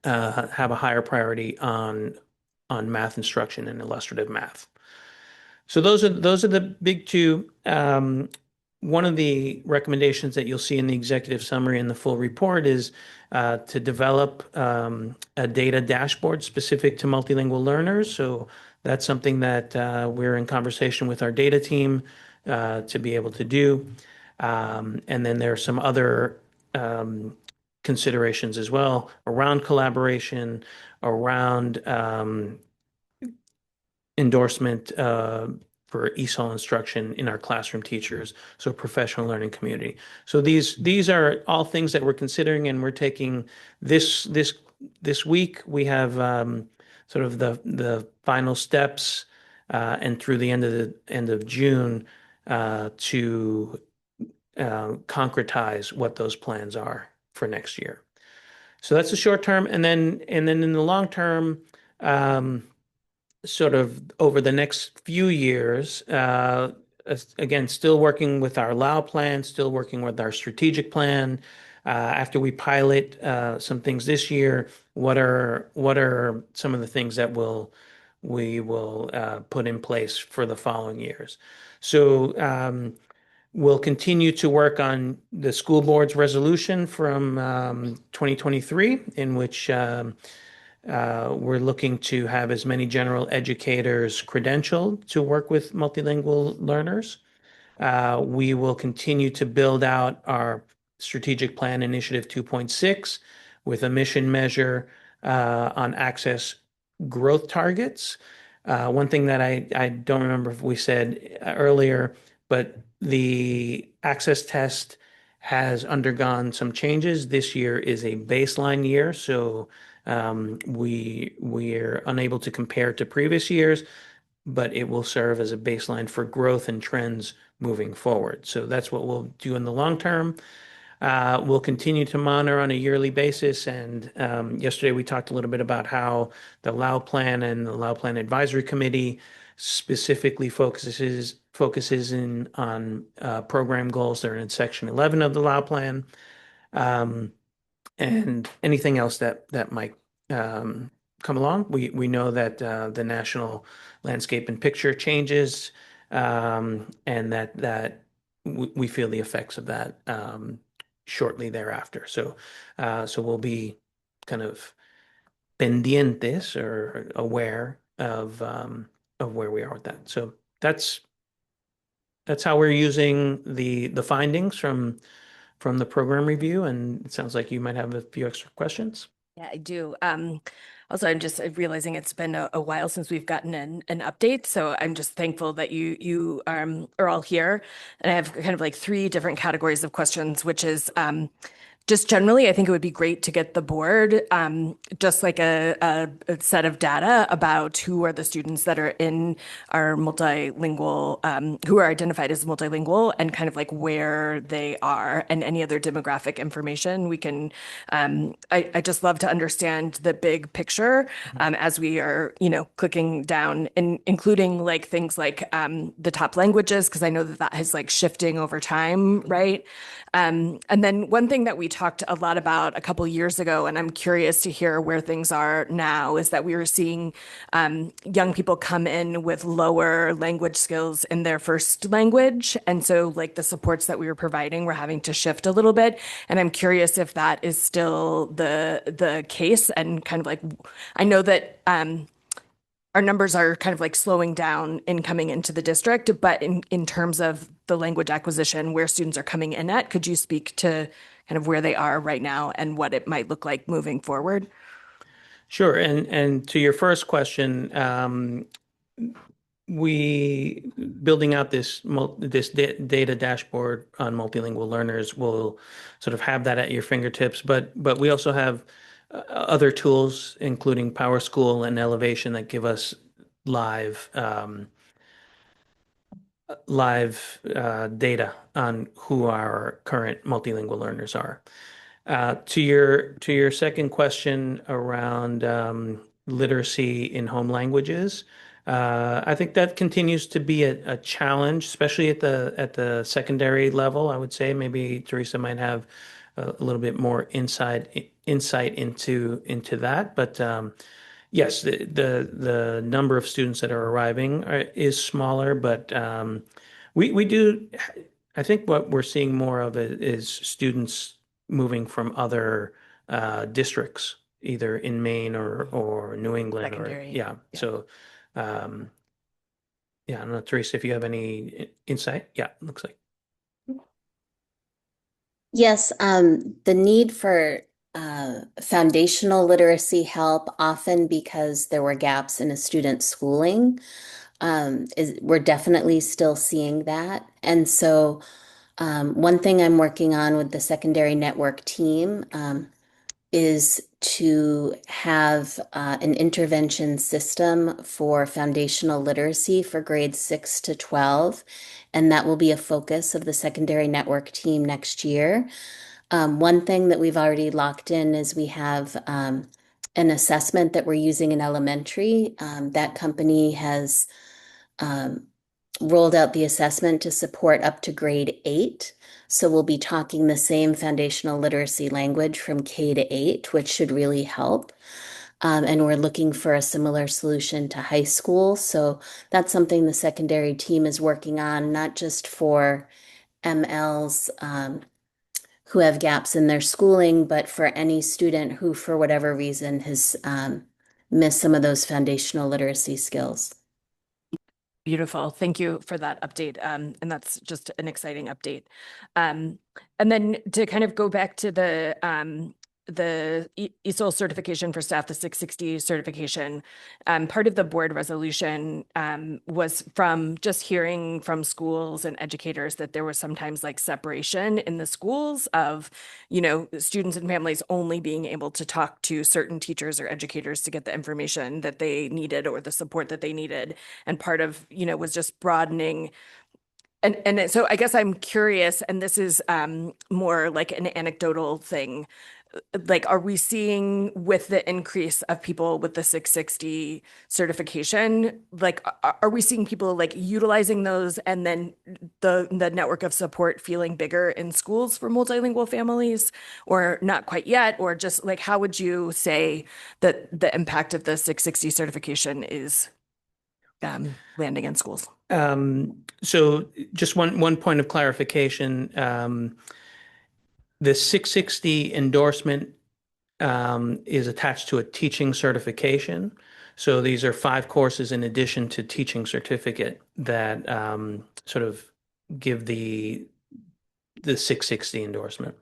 have a higher priority on math instruction and illustrative math. So those are the big 2. One of the recommendations that you'll see in the executive summary and the full report is to develop a data dashboard specific to multilingual learners. So that's something that we're in conversation with our data team to be able to do. And then there are some other considerations as well around collaboration, around endorsement for ESOL instruction in our classroom teachers, so professional learning community. So these are all things that we're considering, and we're taking this week. We have sort of the final steps, and through the end of June to concretize what those plans are for next year. So that's the short term, and then in the long term, sort of over the next few years, again, still working with our LAO plan, still working with our strategic plan. After we pilot some things this year, what are some of the things that we will put in place for the following years? So we'll continue to work on the school board's resolution from 2023, in which we're looking to have as many general educators credentialed to work with multilingual learners. We will continue to build out our strategic plan initiative 2.6 with a mission measure on access growth targets. One thing that I don't remember if we said earlier, but the access test has undergone some changes. This year is a baseline year, so we are unable to compare to previous years, but it will serve as a baseline for growth and trends moving forward. So that's what we'll do in the long term. We'll continue to monitor on a yearly basis. And yesterday we talked a little bit about how the LAO plan and the LAO plan advisory committee specifically focuses in on program goals that are in section 11 of the LAO plan. And anything else that might come along. We know that the national landscape and picture changes, and that we feel the effects of that shortly thereafter. So we'll be kind of pendientes or aware of where we are with that. So that's how we're using the findings from the program review, and it sounds like you might have a few extra questions. Yeah, I do. Also, I'm just realizing it's been a while since we've gotten an update, so I'm just thankful that you are all here. And I have kind of like three different categories of questions, which is just generally, I think it would be great to get the board just like a set of data about who are the students that are in our multilingual, who are identified as multilingual, and kind of like where they are, and any other demographic information we can. I just love to understand the big picture as we are, clicking down, and including like things like the top languages, because I know that is like shifting over time, right? And then one thing that we talked a lot about a couple years ago, and I'm curious to hear where things are now, is that we were seeing young people come in with lower language skills in their first language. And so like the supports that we were providing were having to shift a little bit. And I'm curious if that is still the case, and kind of like, I know that our numbers are kind of like slowing down in coming into the district, but in terms of the language acquisition, where students are coming in at, could you speak to kind of where they are right now and what it might look like moving forward? Sure. And to your first question, we building out this data dashboard on multilingual learners will sort of have that at your fingertips, but we also have other tools, including PowerSchool and Elevation, that give us live data on who our current multilingual learners are. To your second question around literacy in home languages, I think that continues to be a challenge, especially at the secondary level. I would say maybe Teresa might have a little bit more insight into that, but yes, the number of students that are arriving is smaller, but we do. I think what we're seeing more of is students moving from other districts, either in Maine or New England. Secondary. Yeah. So, yeah, I don't know, Teresa, if you have any insight. Yeah, looks like. Yes, the need for foundational literacy help, often because there were gaps in a student's schooling. We're definitely still seeing that. And so one thing I'm working on with the secondary network team is to have an intervention system for foundational literacy for grades 6 to 12. And that will be a focus of the secondary network team next year. One thing that we've already locked in is we have an assessment that we're using in elementary. That company has rolled out the assessment to support up to grade 8. So we'll be talking the same foundational literacy language from K to 8, which should really help. And we're looking for a similar solution to high school. So that's something the secondary team is working on, not just for MLs who have gaps in their schooling, but for any student who, for whatever reason, has missed some of those foundational literacy skills. Beautiful. Thank you for that update. And that's just an exciting update. And then to kind of go back to the ESOL certification for staff, the 660 certification, part of the board resolution was from just hearing from schools and educators that there was sometimes like separation in the schools of, students and families only being able to talk to certain teachers or educators to get the information that they needed or the support that they needed. And part of, was just broadening. And so I guess I'm curious, and this is more like an anecdotal thing. Like, are we seeing with the increase of people with the 660 certification, like, are we seeing people like utilizing those and then the network of support feeling bigger in schools for multilingual families, or not quite yet? Or just like, how would you say that the impact of the 660 certification is landing in schools? So just one point of clarification. The 660 endorsement is attached to a teaching certification. So these are 5 courses in addition to teaching certificate that sort of give the 660 endorsement,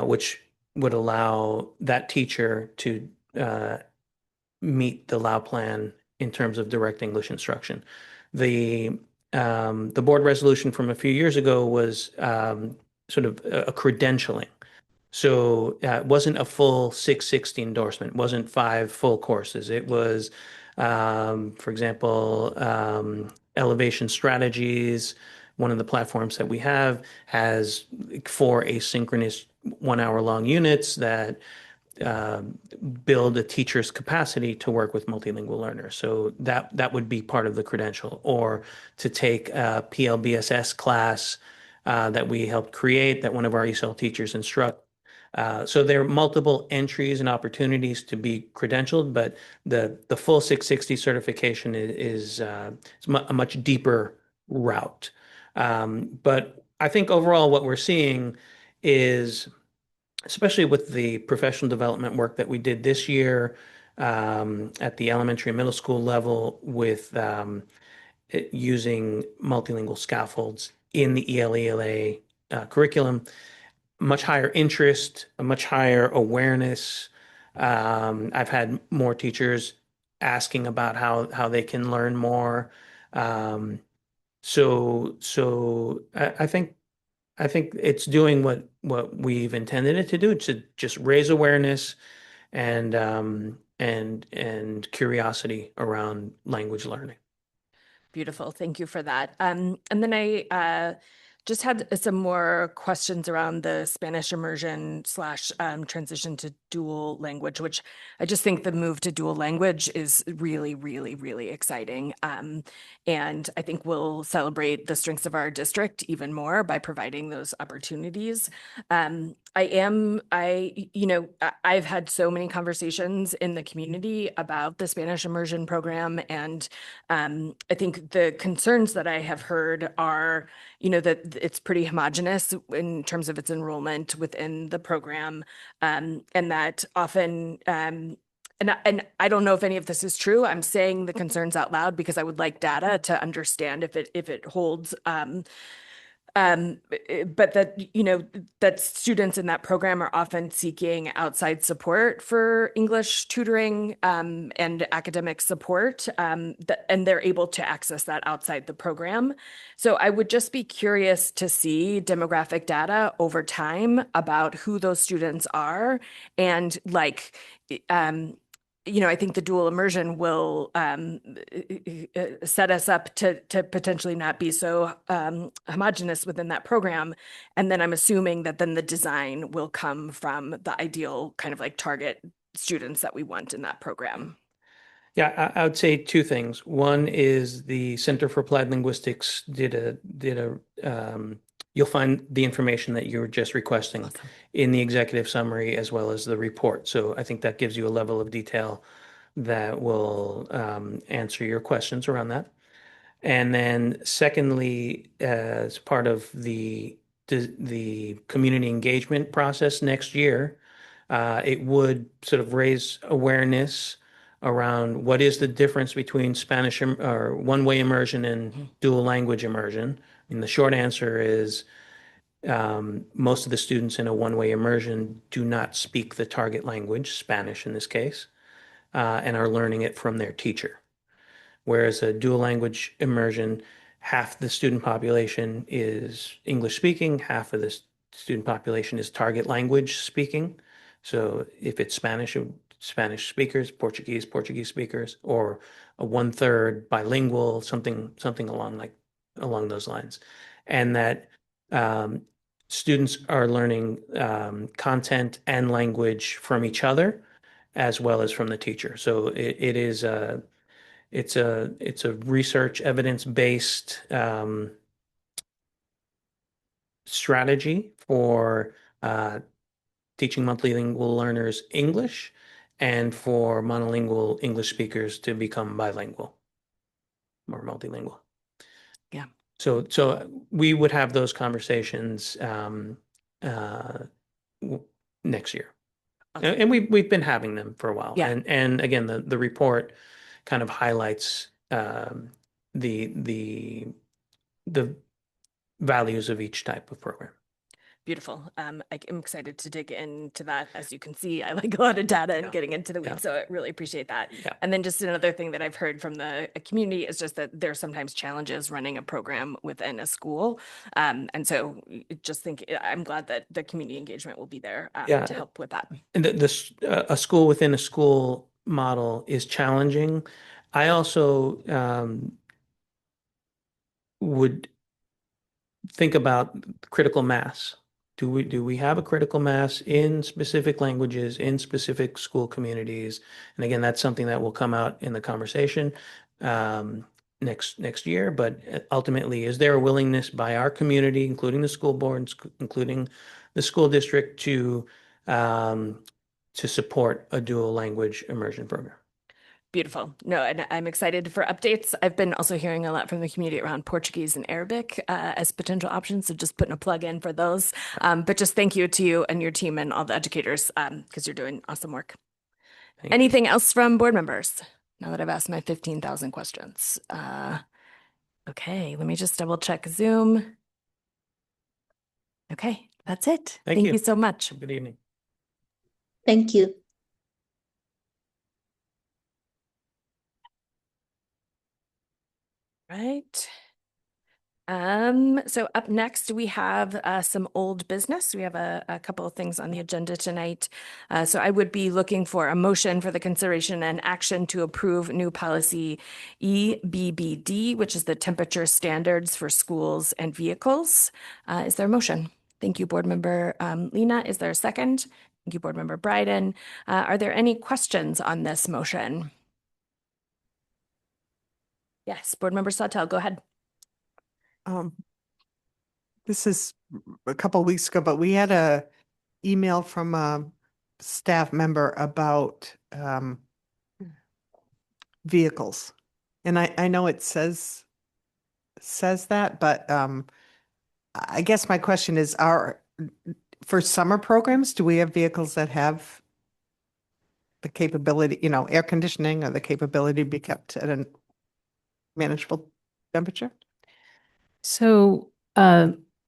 which would allow that teacher to meet the LAU plan in terms of direct English instruction. The board resolution from a few years ago was sort of a credentialing. So it wasn't a full 660 endorsement. It wasn't 5 full courses. It was, for example, Elevation Strategies. One of the platforms that we have has 4 asynchronous 1-hour-long units that build a teacher's capacity to work with multilingual learners. So that would be part of the credential, or to take a PLBSS class that we helped create that one of our ESOL teachers instruct. So there are multiple entries and opportunities to be credentialed, but the full 660 certification is a much deeper route. But I think overall what we're seeing is, especially with the professional development work that we did this year at the elementary and middle school level with using multilingual scaffolds in the ELA curriculum, much higher interest, a much higher awareness. I've had more teachers asking about how they can learn more. So I think it's doing what we've intended it to do, to just raise awareness and curiosity around language learning. Beautiful. Thank you for that. And then I just had some more questions around the Spanish immersion / transition to dual language, which I just think the move to dual language is really, really, really exciting. And I think we'll celebrate the strengths of our district even more by providing those opportunities. I've had so many conversations in the community about the Spanish immersion program. And I think the concerns that I have heard are, that it's pretty homogenous in terms of its enrollment within the program. And that often, and I don't know if any of this is true. I'm saying the concerns out loud because I would like data to understand if it holds but that, that students in that program are often seeking outside support for English tutoring and academic support, and they're able to access that outside the program. So I would just be curious to see demographic data over time about who those students are and like, I think the dual immersion will set us up to potentially not be so homogenous within that program. And then I'm assuming that then the design will come from the ideal kind of like target students that we want in that program. Yeah, I would say two things. One is the Center for Applied Linguistics you'll find the information that you were just requesting in the executive summary as well as the report. So I think that gives you a level of detail that will answer your questions around that. And then secondly, as part of the community engagement process next year, it would sort of raise awareness around what is the difference between Spanish or one-way immersion and dual language immersion. And the short answer is most of the students in a one-way immersion do not speak the target language, Spanish in this case, and are learning it from their teacher. Whereas a dual language immersion, half the student population is English speaking, half of the student population is target language speaking. So if it's Spanish, Spanish speakers, Portuguese speakers, or a 1/3 bilingual, something along those lines. And that students are learning content and language from each other as well as from the teacher. So it's a research evidence-based strategy for teaching multilingual learners English and for monolingual English speakers to become bilingual or multilingual. Yeah. So we would have those conversations next year. Awesome. And we've been having them for a while. Yeah. And again, the report kind of highlights the values of each type of program. Beautiful. I'm excited to dig into that. As you can see, I like a lot of data and getting into the weeds, so I really appreciate that. Yeah. And then just another thing that I've heard from the community is just that there's sometimes challenges running a program within a school. And so I'm glad that the community engagement will be there to help with that. And a school within a school model is challenging. I also would think about critical mass. Do we have a critical mass in specific languages, in specific school communities? And again, that's something that will come out in the conversation next year. But ultimately, is there a willingness by our community, including the school boards, including the school district, to support a dual language immersion program? Beautiful. No, and I'm excited for updates. I've been also hearing a lot from the community around Portuguese and Arabic as potential options. So just putting a plug in for those. But just thank you to you and your team and all the educators because you're doing awesome work. Anything else from board members? Now that I've asked my 15,000 questions. Okay, let me just double check Zoom. Okay, that's it. Thank you so much. Good evening. Thank you. Right. So up next we have some old business. We have a couple of things on the agenda tonight. So I would be looking for a motion for the consideration and action to approve new policy EBBD, which is the temperature standards for schools and vehicles. Is there a motion? Thank you, Board Member Lena. Is there a second? Thank you, Board Member Bryden. Are there any questions on this motion? Yes, Board Member Sawtelle, go ahead. This is a couple of weeks ago, but we had a email from a staff member about vehicles. And I know it says that, but I guess my question is, for summer programs, do we have vehicles that have the capability, air conditioning or the capability to be kept at a manageable temperature? So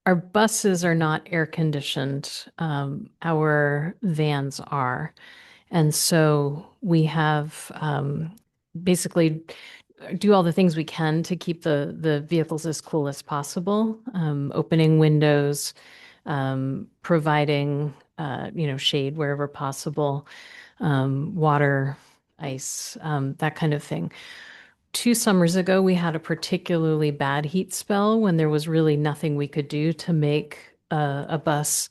Our buses are not air conditioned. Our vans are. And so we have basically do all the things we can to keep the vehicles as cool as possible, opening windows, providing shade wherever possible, water, ice, that kind of thing. 2 summers ago, we had a particularly bad heat spell when there was really nothing we could do to make a bus,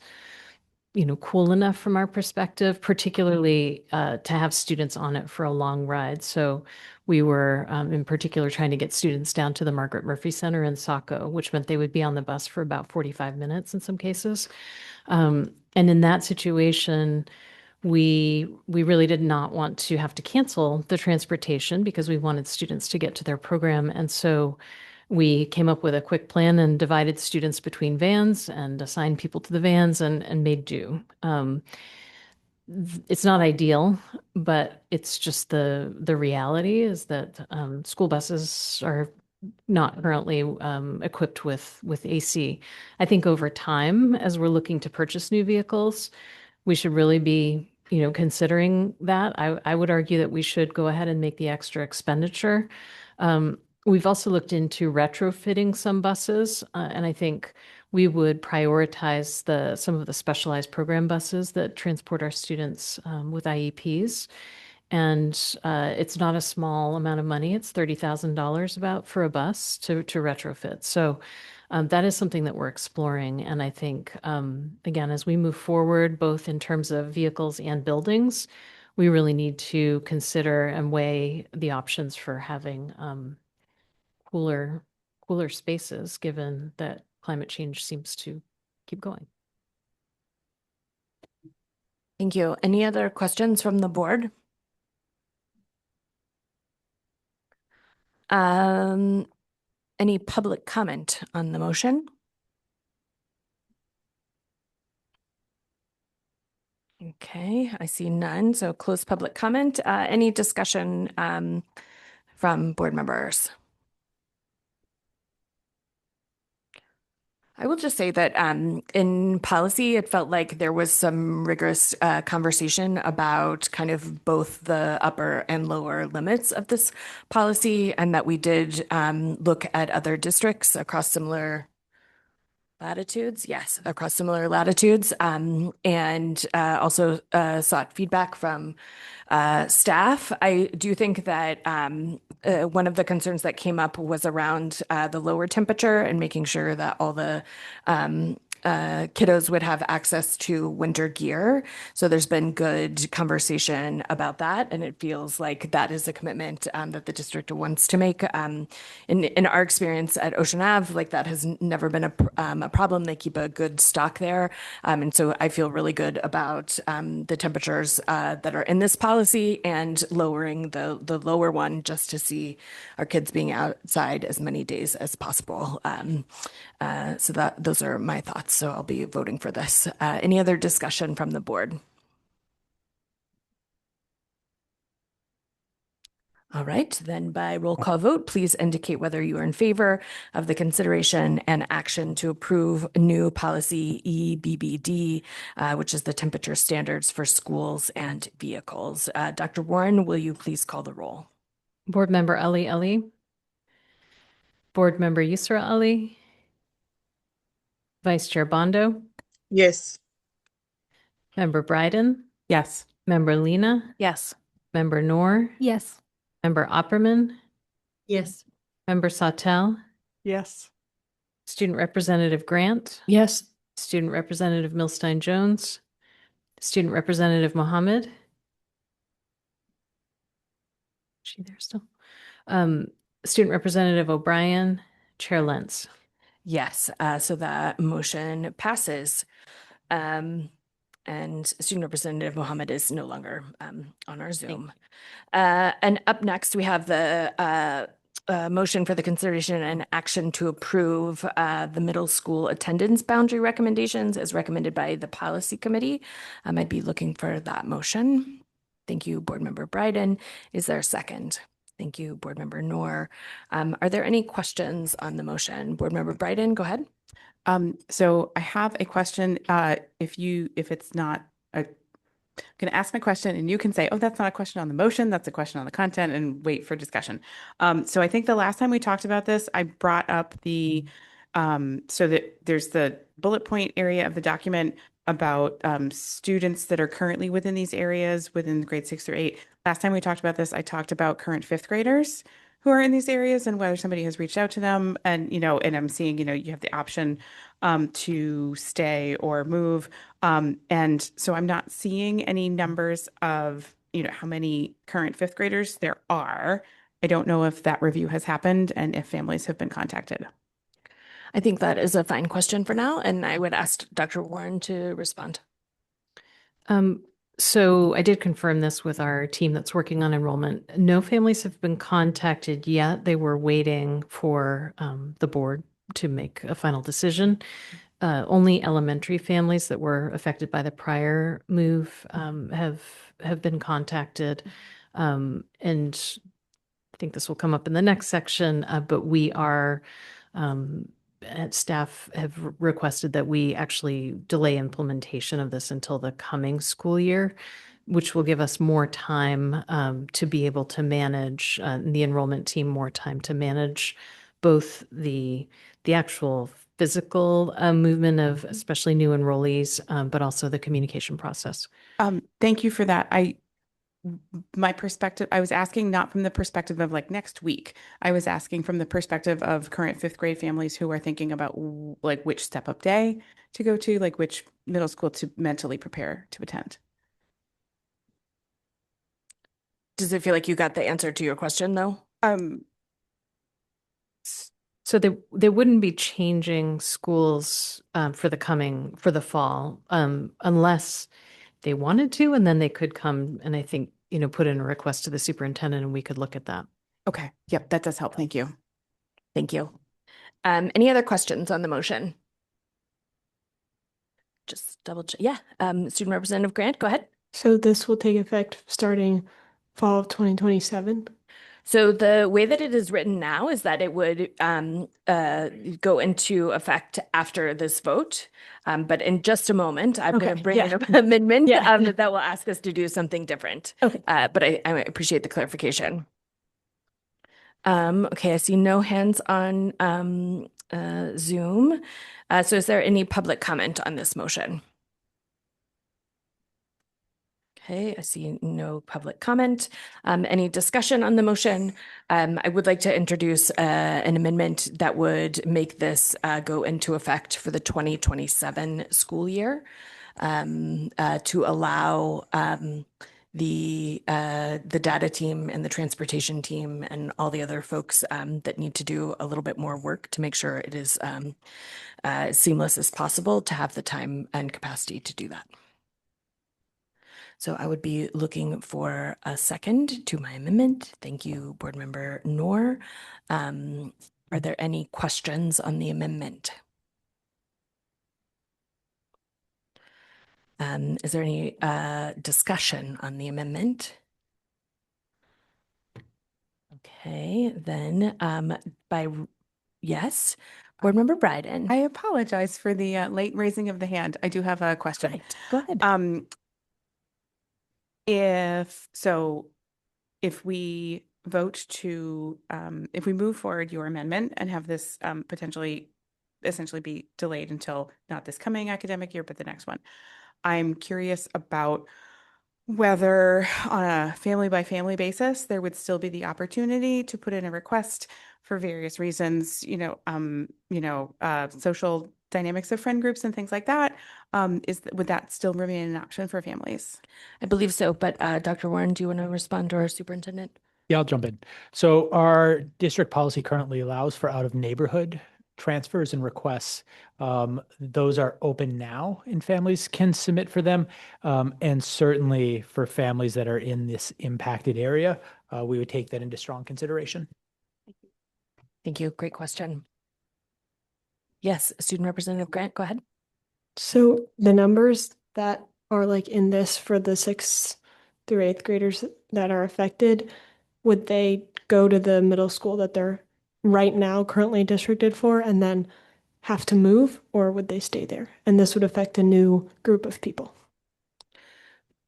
cool enough from our perspective, particularly to have students on it for a long ride. So we were, in particular, trying to get students down to the Margaret Murphy Center in Saco, which meant they would be on the bus for about 45 minutes in some cases. And in that situation, we really did not want to have to cancel the transportation because we wanted students to get to their program. And so we came up with a quick plan and divided students between vans and assigned people to the vans and made do. It's not ideal, but it's just the reality is that school buses are not currently equipped with AC. I think over time, as we're looking to purchase new vehicles, we should really be, considering that. I would argue that we should go ahead and make the extra expenditure. We've also looked into retrofitting some buses, and I think we would prioritize some of the specialized program buses that transport our students with IEPs. And it's not a small amount of money. It's $30,000 about for a bus to retrofit. So that is something that we're exploring. And I think, again, as we move forward, both in terms of vehicles and buildings, we really need to consider and weigh the options for having cooler spaces, given that climate change seems to keep going. Thank you. Any other questions from the board? Any public comment on the motion? Okay, I see none, so close public comment. Any discussion from board members? I will just say that in policy, it felt like there was some rigorous conversation about kind of both the upper and lower limits of this policy, and that we did look at other districts across similar latitudes. Yes, across similar latitudes, and also sought feedback from staff. I do think that one of the concerns that came up was around the lower temperature and making sure that all the kiddos would have access to winter gear. So there's been good conversation about that, and it feels like that is a commitment that the district wants to make. In our experience at Ocean Ave, like that has never been a problem. They keep a good stock there, and so I feel really good about the temperatures that are in this policy and lowering the lower one just to see our kids being outside as many days as possible. So those are my thoughts. So I'll be voting for this. Any other discussion from the board? All right, then by roll call vote, please indicate whether you are in favor of the consideration and action to approve new policy EBBD, which is the temperature standards for schools and vehicles. Dr. Warren, will you please call the roll? Board Member Ali. Board Member Yusra Ali. Vice Chair Bondo. Yes. Member Bryden. Yes. Member Lena. Yes. Member Noor. Yes. Member Opperman. Yes. Member Sautel. Yes. Student Representative Grant. Yes. Student Representative Milstein Jones. Student Representative Mohammed. Is she there still? Student Representative O'Brien. Chair Lentz. Yes, so that motion passes. And Student Representative Mohammed is no longer on our Zoom. And up next, we have the motion for the consideration and action to approve the middle school attendance boundary recommendations as recommended by the policy committee. I'd be looking for that motion. Thank you, Board Member Bryden. Is there a second? Thank you, Board Member Noor. Are there any questions on the motion? Board Member Bryden, go ahead. So I have a question. If it's not a going to ask my question and you can say, oh, that's not a question on the motion, that's a question on the content, and wait for discussion. So I think the last time we talked about this, I brought up so that there's the bullet point area of the document about students that are currently within these areas within grade 6 through 8. Last time we talked about this, I talked about current fifth graders who are in these areas and whether somebody has reached out to them. And, and I'm seeing, you have the option to stay or move. And so I'm not seeing any numbers of, how many current fifth graders there are. I don't know if that review has happened and if families have been contacted. I think that is a fine question for now, and I would ask Dr. Warren to respond. So I did confirm this with our team that's working on enrollment. No families have been contacted yet. They were waiting for the board to make a final decision. Only elementary families that were affected by the prior move have been contacted. And I think this will come up in the next section, but we are staff have requested that we actually delay implementation of this until the coming school year, which will give us more time to be able to manage the enrollment team more time to manage both the actual physical movement of especially new enrollees, but also the communication process. Thank you for that. My perspective, I was asking not from the perspective of like next week. I was asking from the perspective of current fifth grade families who are thinking about like which step up day to go to, like which middle school to mentally prepare to attend. Does it feel like you got the answer to your question though? So they wouldn't be changing schools for the fall unless they wanted to, and then they could come and I think, put in a request to the superintendent and we could look at that. Okay. Yep. That does help. Thank you. Thank you. Any other questions on the motion? Just double check. Yeah. Student Representative Grant, go ahead. So this will take effect starting fall of 2027? So the way that it is written now is that it would go into effect after this vote. But in just a moment, I'm going to bring in an amendment that will ask us to do something different. Okay. But I appreciate the clarification. Okay, I see no hands on Zoom. So is there any public comment on this motion? Okay, I see no public comment. Any discussion on the motion? I would like to introduce an amendment that would make this go into effect for the 2027 school year to allow the data team and the transportation team and all the other folks that need to do a little bit more work to make sure it is as seamless as possible to have the time and capacity to do that. So I would be looking for a second to my amendment. Thank you, Board Member Noor. Are there any questions on the amendment? Is there any discussion on the amendment? Okay, then yes, Board Member Bryden. I apologize for the late raising of the hand. I do have a question. Right. Go ahead. If we vote to, if we move forward your amendment and have this potentially essentially be delayed until not this coming academic year, but the next one, I'm curious about whether on a family by family basis, there would still be the opportunity to put in a request for various reasons, social dynamics of friend groups and things like that. Would that still remain an option for families? I believe so, but Dr. Warren, do you want to respond to our superintendent? Yeah, I'll jump in. So our district policy currently allows for out of neighborhood transfers and requests. Those are open now and families can submit for them. And certainly for families that are in this impacted area, we would take that into strong consideration. Thank you. Great question. Yes, Student Representative Grant, go ahead. So the numbers that are like in this for the 6th through 8th graders that are affected, would they go to the middle school that they're right now currently districted for? And then have to move, or would they stay there? And this would affect a new group of people.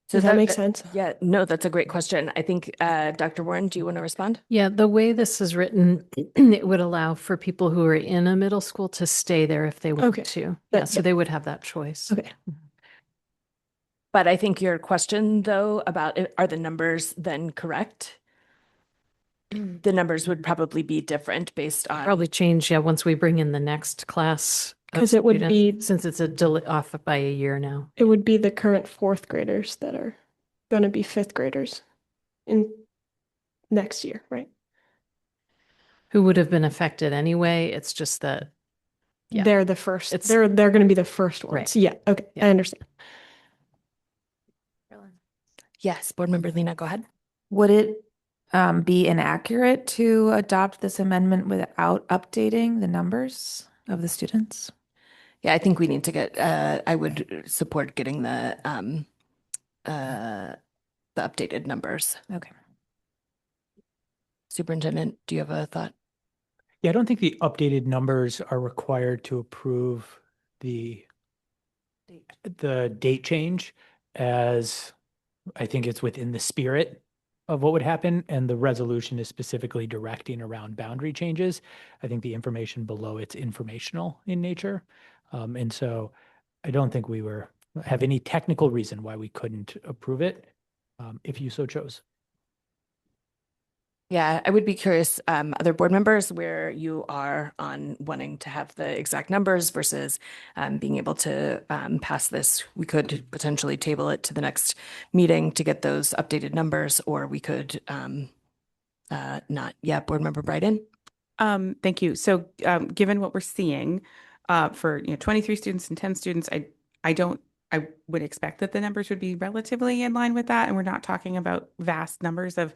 So Does that make sense? Yeah, no, that's a great question. I think, Dr. Warren, do you want to respond? Yeah, the way this is written, it would allow for people who are in a middle school to stay there if they want to. Yeah, so they would have that choice. Okay. But I think your question, though, about are the numbers then correct? The numbers would probably be different based on. Probably change, yeah, once we bring in the next class. of 'Cause it would students, be- Since it's a delay off by a year now. It would be the current fourth graders that are going to be fifth graders in next year, right? Who would have been affected anyway. It's just that. Yeah. They're the first. They're going to be the first ones. Right. Yeah. Okay. Yeah. I understand. Yes, Board Member Lena, go ahead. Would it be inaccurate to adopt this amendment without updating the numbers of the students? Yeah, I think we need to get, I would support getting the updated numbers. Okay. Superintendent, do you have a thought? Yeah, I don't think the updated numbers are required to approve the date change, as I think it's within the spirit of what would happen, and the resolution is specifically directing around boundary changes. I think the information below it's informational in nature. And so I don't think we have any technical reason why we couldn't approve it, if you so chose. Yeah, I would be curious, other board members, where you are on wanting to have the exact numbers versus being able to pass this. We could potentially table it to the next meeting to get those updated numbers, or we could not. Yeah, Board Member Bryden. Thank you. So given what we're seeing for 23 students and 10 students, I would expect that the numbers would be relatively in line with that. And we're not talking about vast numbers of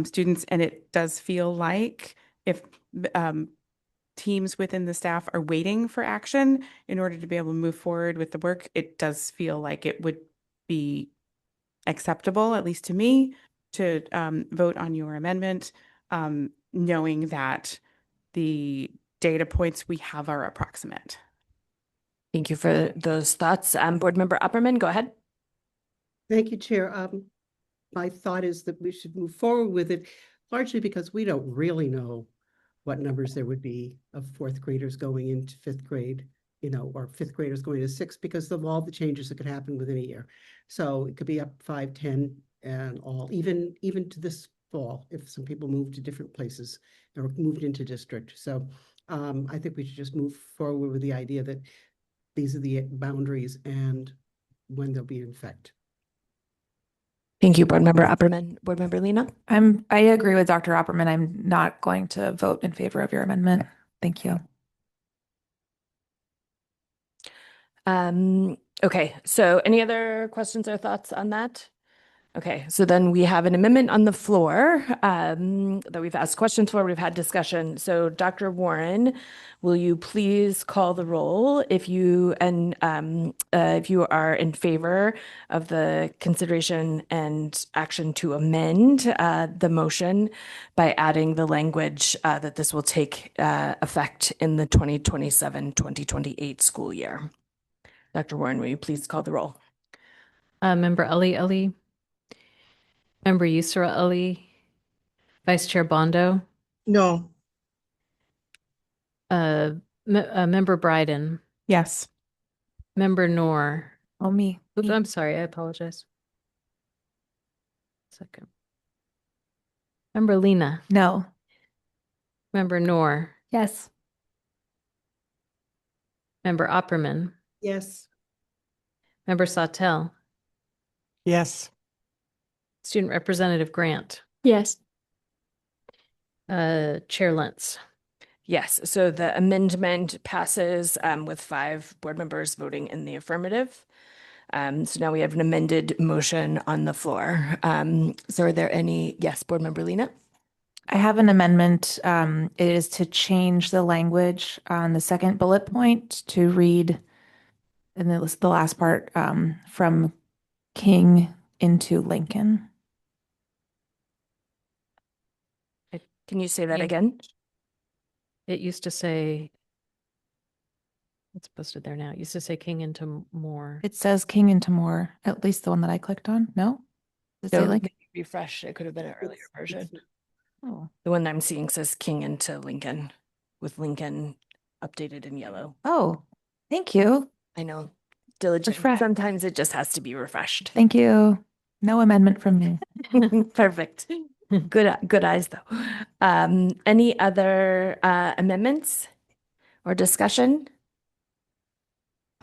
students. And it does feel like if teams within the staff are waiting for action in order to be able to move forward with the work, it does feel like it would be acceptable, at least to me, to vote on your amendment, knowing that the data points we have are approximate. Thank you for those thoughts. Board Member Opperman, go ahead. Thank you, Chair. My thought is that we should move forward with it, largely because we don't really know what numbers there would be of fourth graders going into fifth grade, or fifth graders going to sixth, because of all the changes that could happen within a year. So it could be up 5, 10, and all, even to this fall, if some people moved to different places or moved into district. So I think we should just move forward with the idea that these are the boundaries and when they'll be in effect. Thank you, Board Member Opperman. Board Member Lena? I agree with Dr. Opperman. I'm not going to vote in favor of your amendment. Thank you. Okay, so any other questions or thoughts on that? Okay, so then we have an amendment on the floor that we've asked questions for. We've had discussion. So Dr. Warren, will you please call the roll if you are in favor of the consideration and action to amend the motion by adding the language that this will take effect in the 2027-2028 school year? Dr. Warren, will you please call the roll? Member Ali. Member Yusra Ali, Vice Chair Bondo. No. Member Bryden. Yes. Member Noor. Oh, me. Oops, I'm sorry. I apologize. Second. Member Lena. No. Member Noor. Yes. Member Opperman. Yes. Member Sawtelle. Yes. Student Representative Grant. Yes. Chair Lentz. Yes, so the amendment passes with 5 board members voting in the affirmative. So now we have an amended motion on the floor. So are there any? Yes, Board Member Lena? I have an amendment. It is to change the language on the second bullet point to read, and the last part, from King into Lincoln. Can you say that again? It used to say It's posted there now. It used to say King into Moore. It says King into Moore, at least the one that I clicked on. No? Does it say No, like? maybe refresh. It could have been an earlier version. Oh. The one I'm seeing says King into Lincoln with Lincoln updated in yellow. Oh, thank you. I know. Diligent. Refresh. Sometimes it just has to be refreshed. Thank you. No amendment from me. Perfect. Good eyes though. Any other amendments or discussion?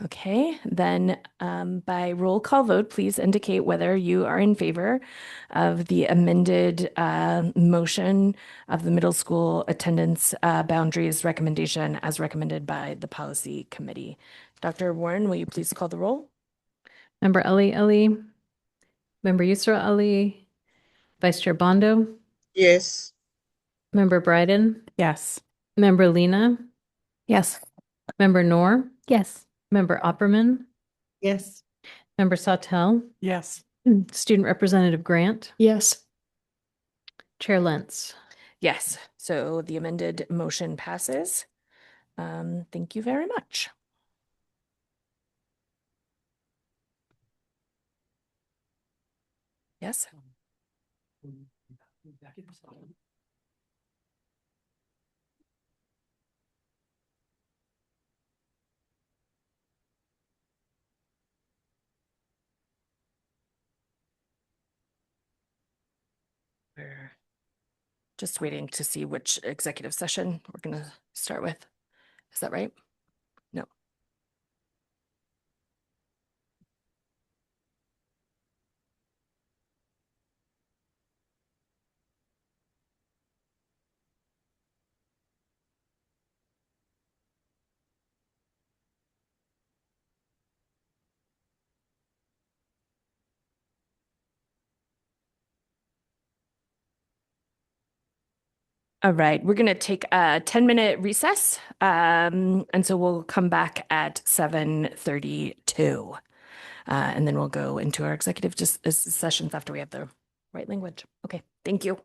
Okay, then by roll call vote, please indicate whether you are in favor of the amended motion of the middle school attendance boundaries recommendation as recommended by the policy committee. Dr. Warren, will you please call the roll? Member Ali, Member Yusra Ali, Vice Chair Bondo, Yes. Member Bryden, Yes. Member Lena, Yes. Member Noor, Yes. Member Opperman, Yes. Member Sautel, Yes. Student Representative Grant, Yes. Chair Lentz. Yes, so the amended motion passes. Thank you very much. Yes. We're just waiting to see which executive session we're going to start with. Is that right? No. All right, we're going to take a 10-minute recess. And so we'll come back at 7:32. And then we'll go into our executive sessions after we have the right language. Okay, thank you.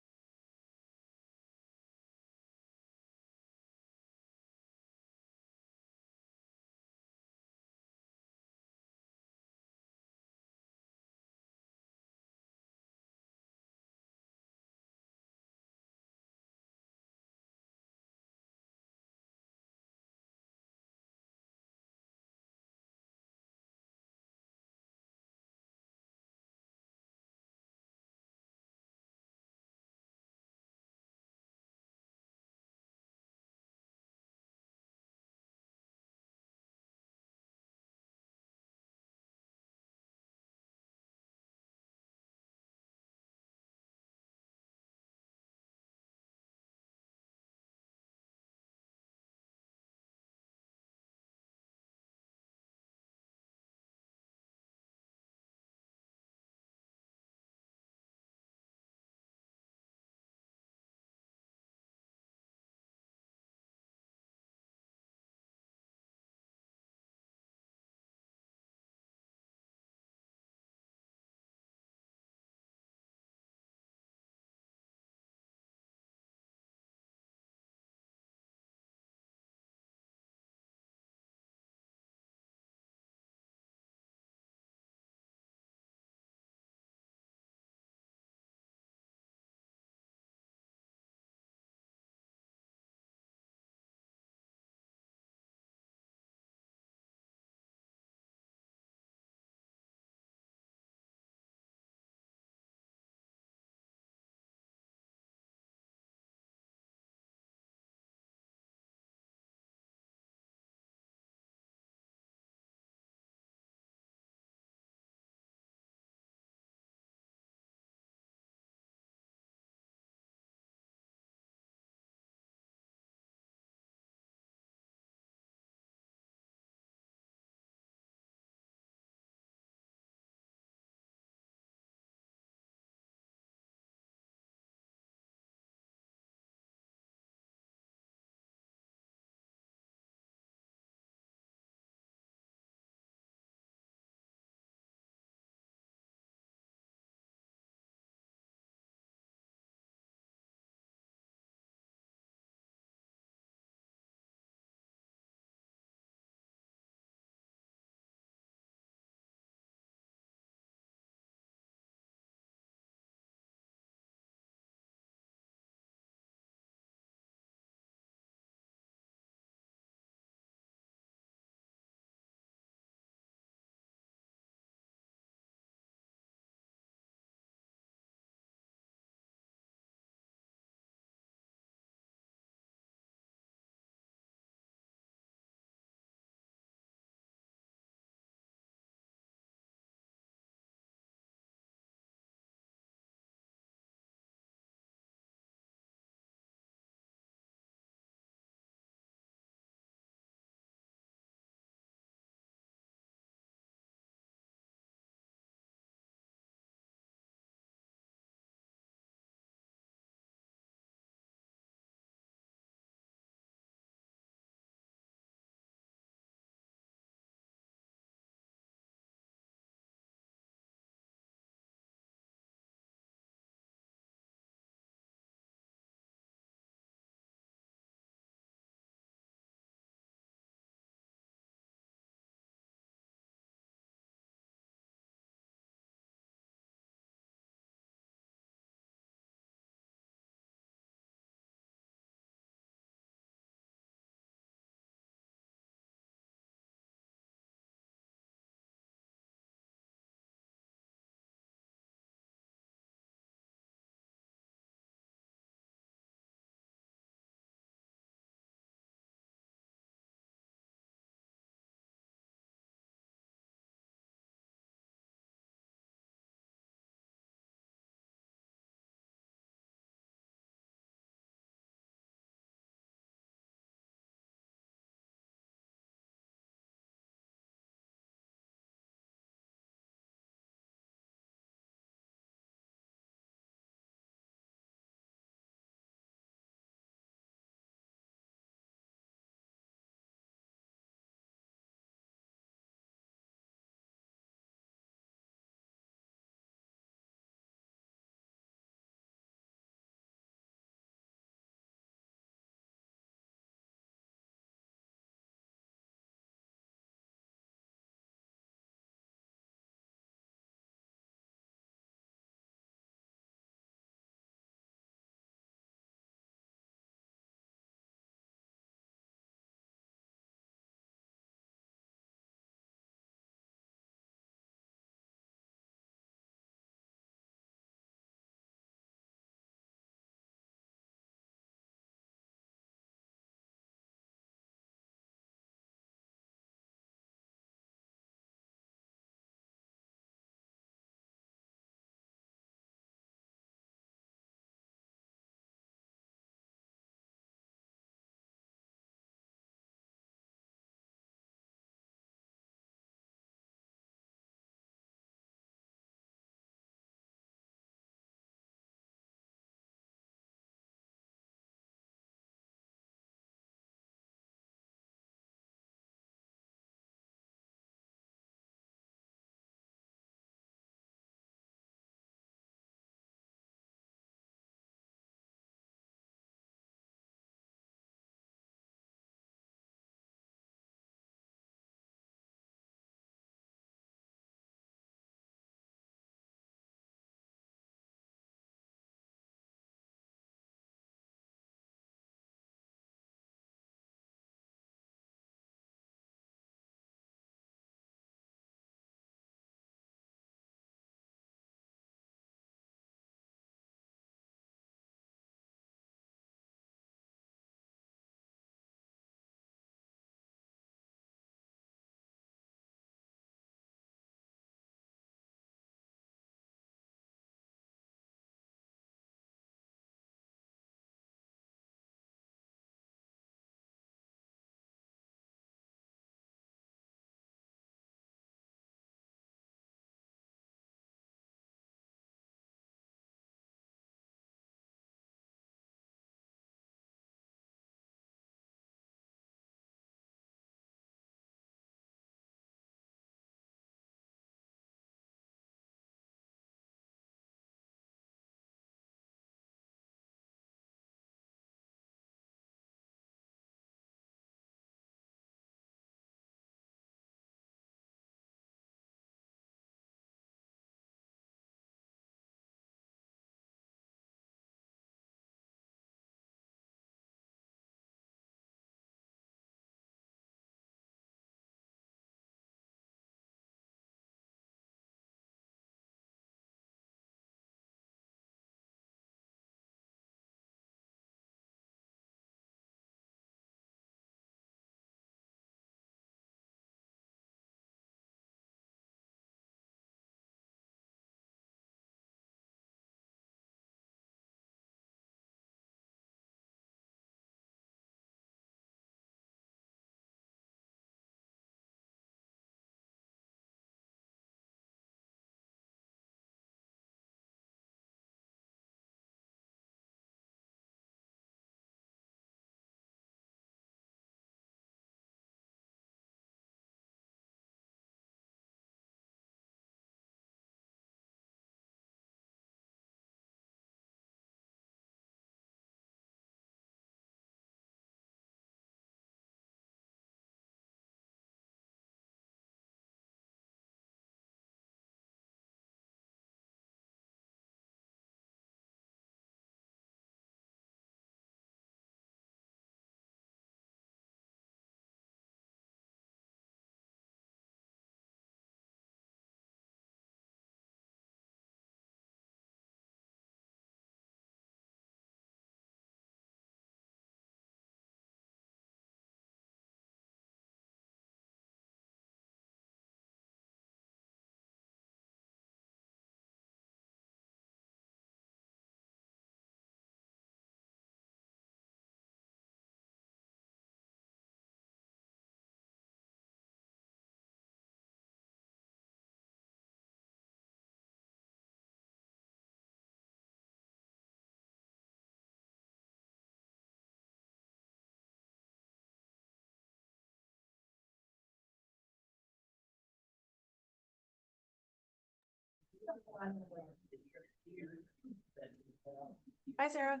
Bye, Sarah.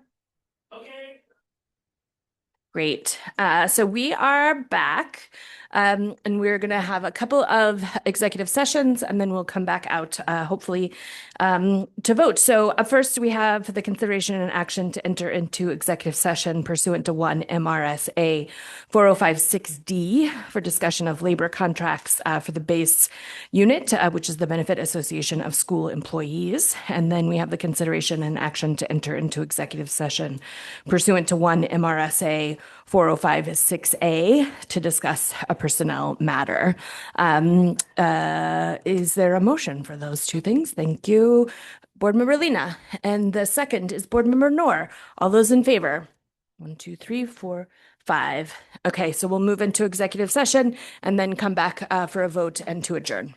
Okay. Great. So we are back, and we're going to have a couple of executive sessions, and then we'll come back out, hopefully, to vote. So first, we have the consideration and action to enter into executive session pursuant to 1 MRSA 4056D for discussion of labor contracts for the base unit, which is the Benefit Association of School Employees. And then we have the consideration and action to enter into executive session pursuant to 1 MRSA 4056A to discuss a personnel matter. Is there a motion for those two things? Thank you, Board Member Lena. And the second is Board Member Noor. All those in favor? 1, 2, 3, 4, 5. Okay, so we'll move into executive session and then come back for a vote and to adjourn.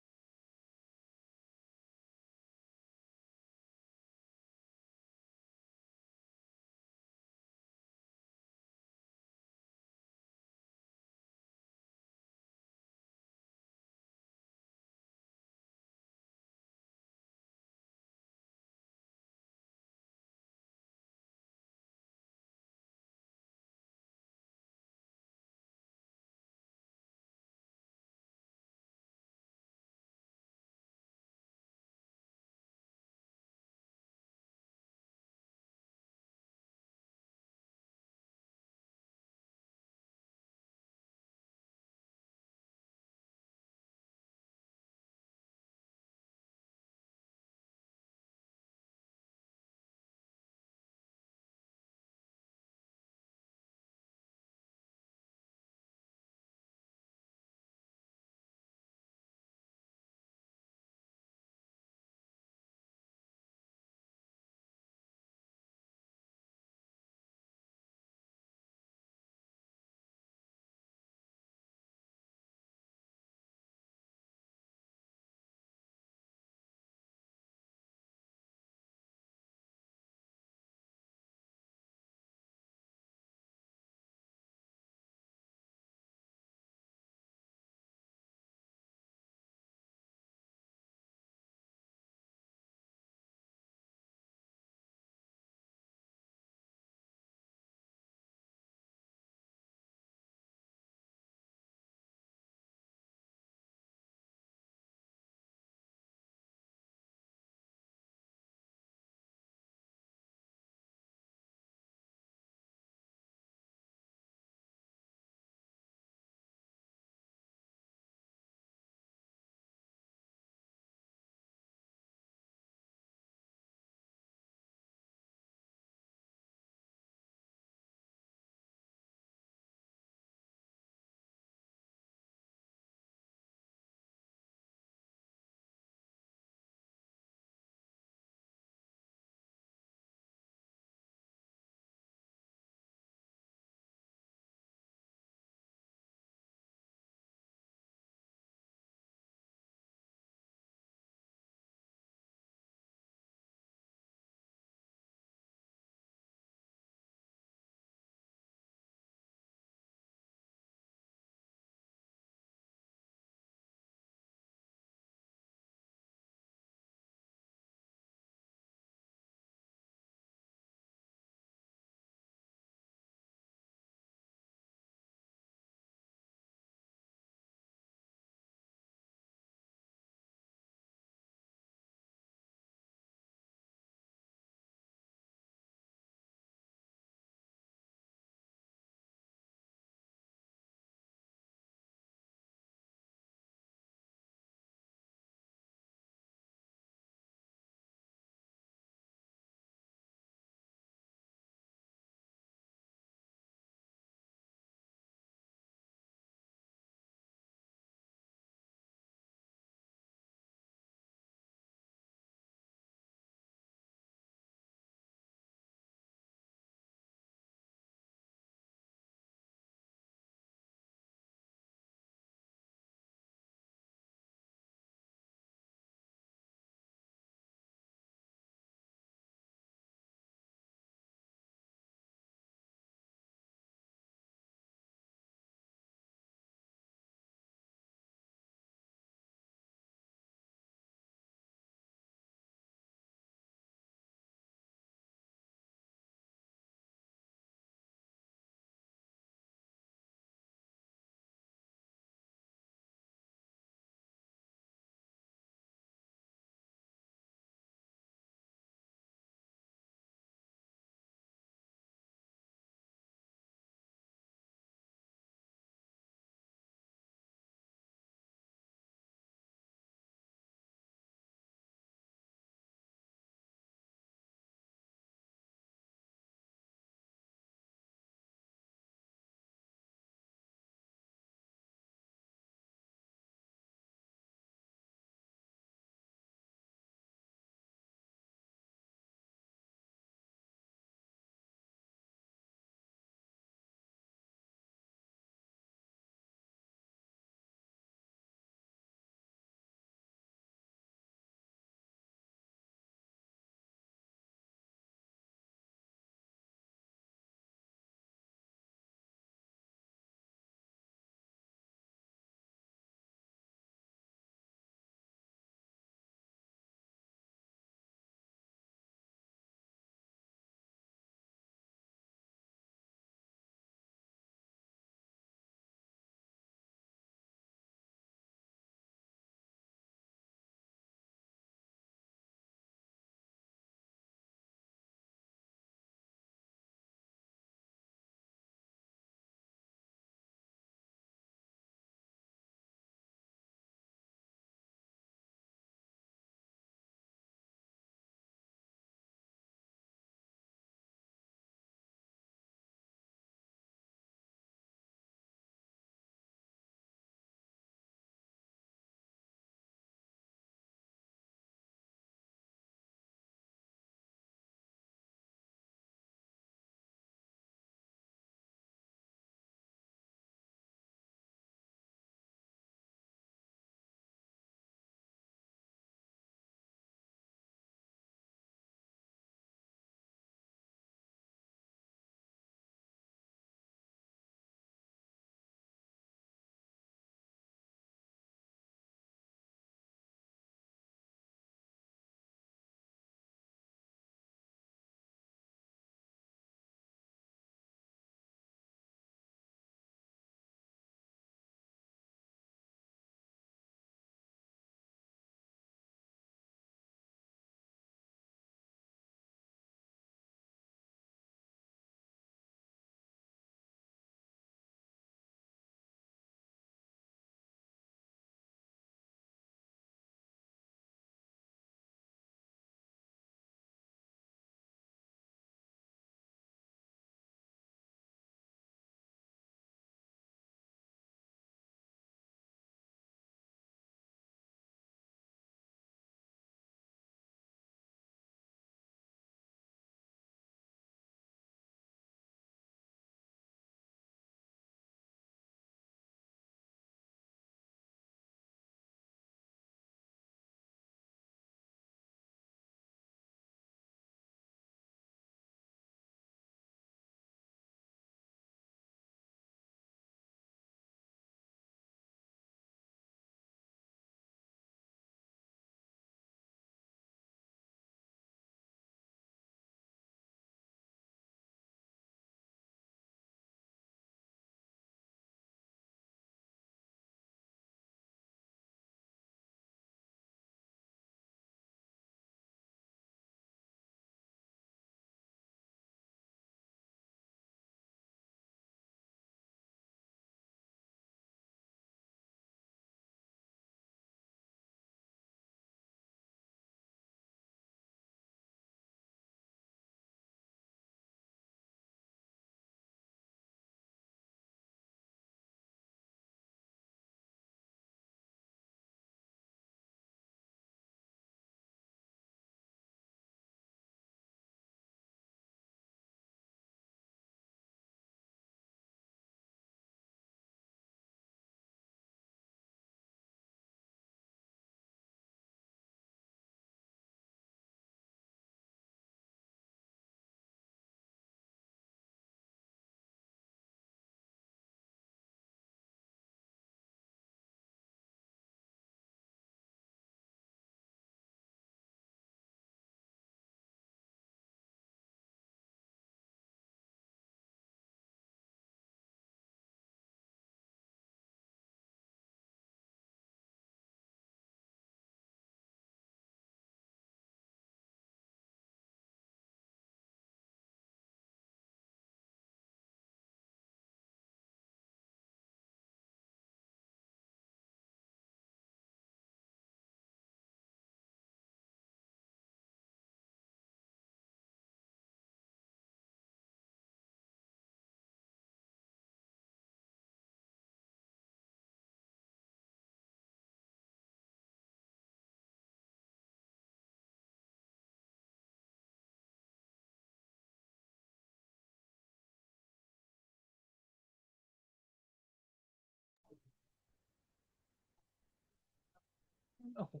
Okay.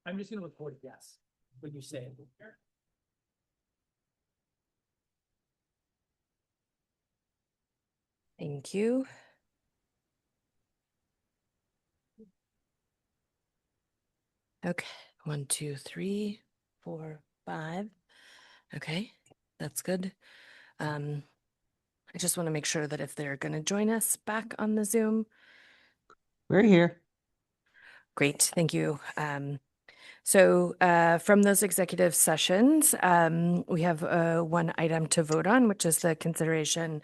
I'm just going to record yes when you say it. Thank you. Okay, 1, 2, 3, 4, 5. Okay, that's good. I just want to make sure that if they're going to join us back on the Zoom. We're here. Great, thank you. So from those executive sessions, we have one item to vote on, which is the consideration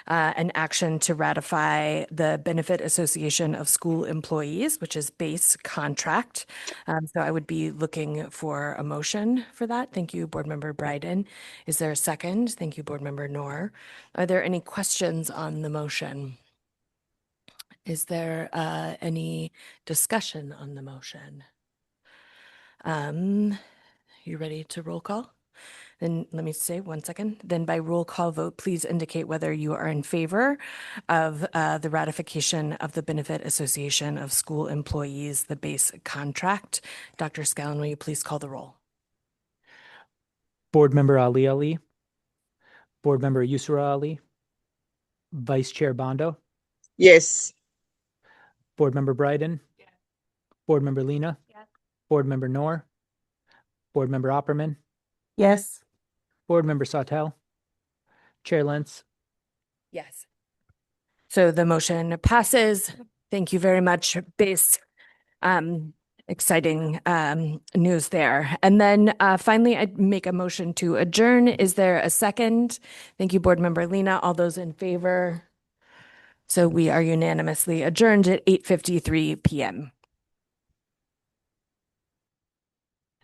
and action to ratify the Benefit Association of School Employees, which is base contract. So I would be looking for a motion for that. Thank you, Board Member Bryden. Is there a second? Thank you, Board Member Knorr. Are there any questions on the motion? Is there any discussion on the motion? You ready to roll call? Then let me say 1 second. Then by roll call vote, please indicate whether you are in favor of the ratification of the Benefit Association of School Employees, the base contract. Dr. Scallon, will you please call the roll? Board Member Ali, Board Member Yusra Ali, Vice Chair Bondo, Yes. Board Member Bryden, Board Member Lena, Board Member Knorr, Board Member Opperman, Yes. Board Member Sawtelle, Chair Lentz. Yes. So the motion passes. Thank you very much. Base, exciting news there. And then finally, I'd make a motion to adjourn. Is there a second? Thank you, Board Member Lena. All those in favor? So we are unanimously adjourned at 8:53 p.m.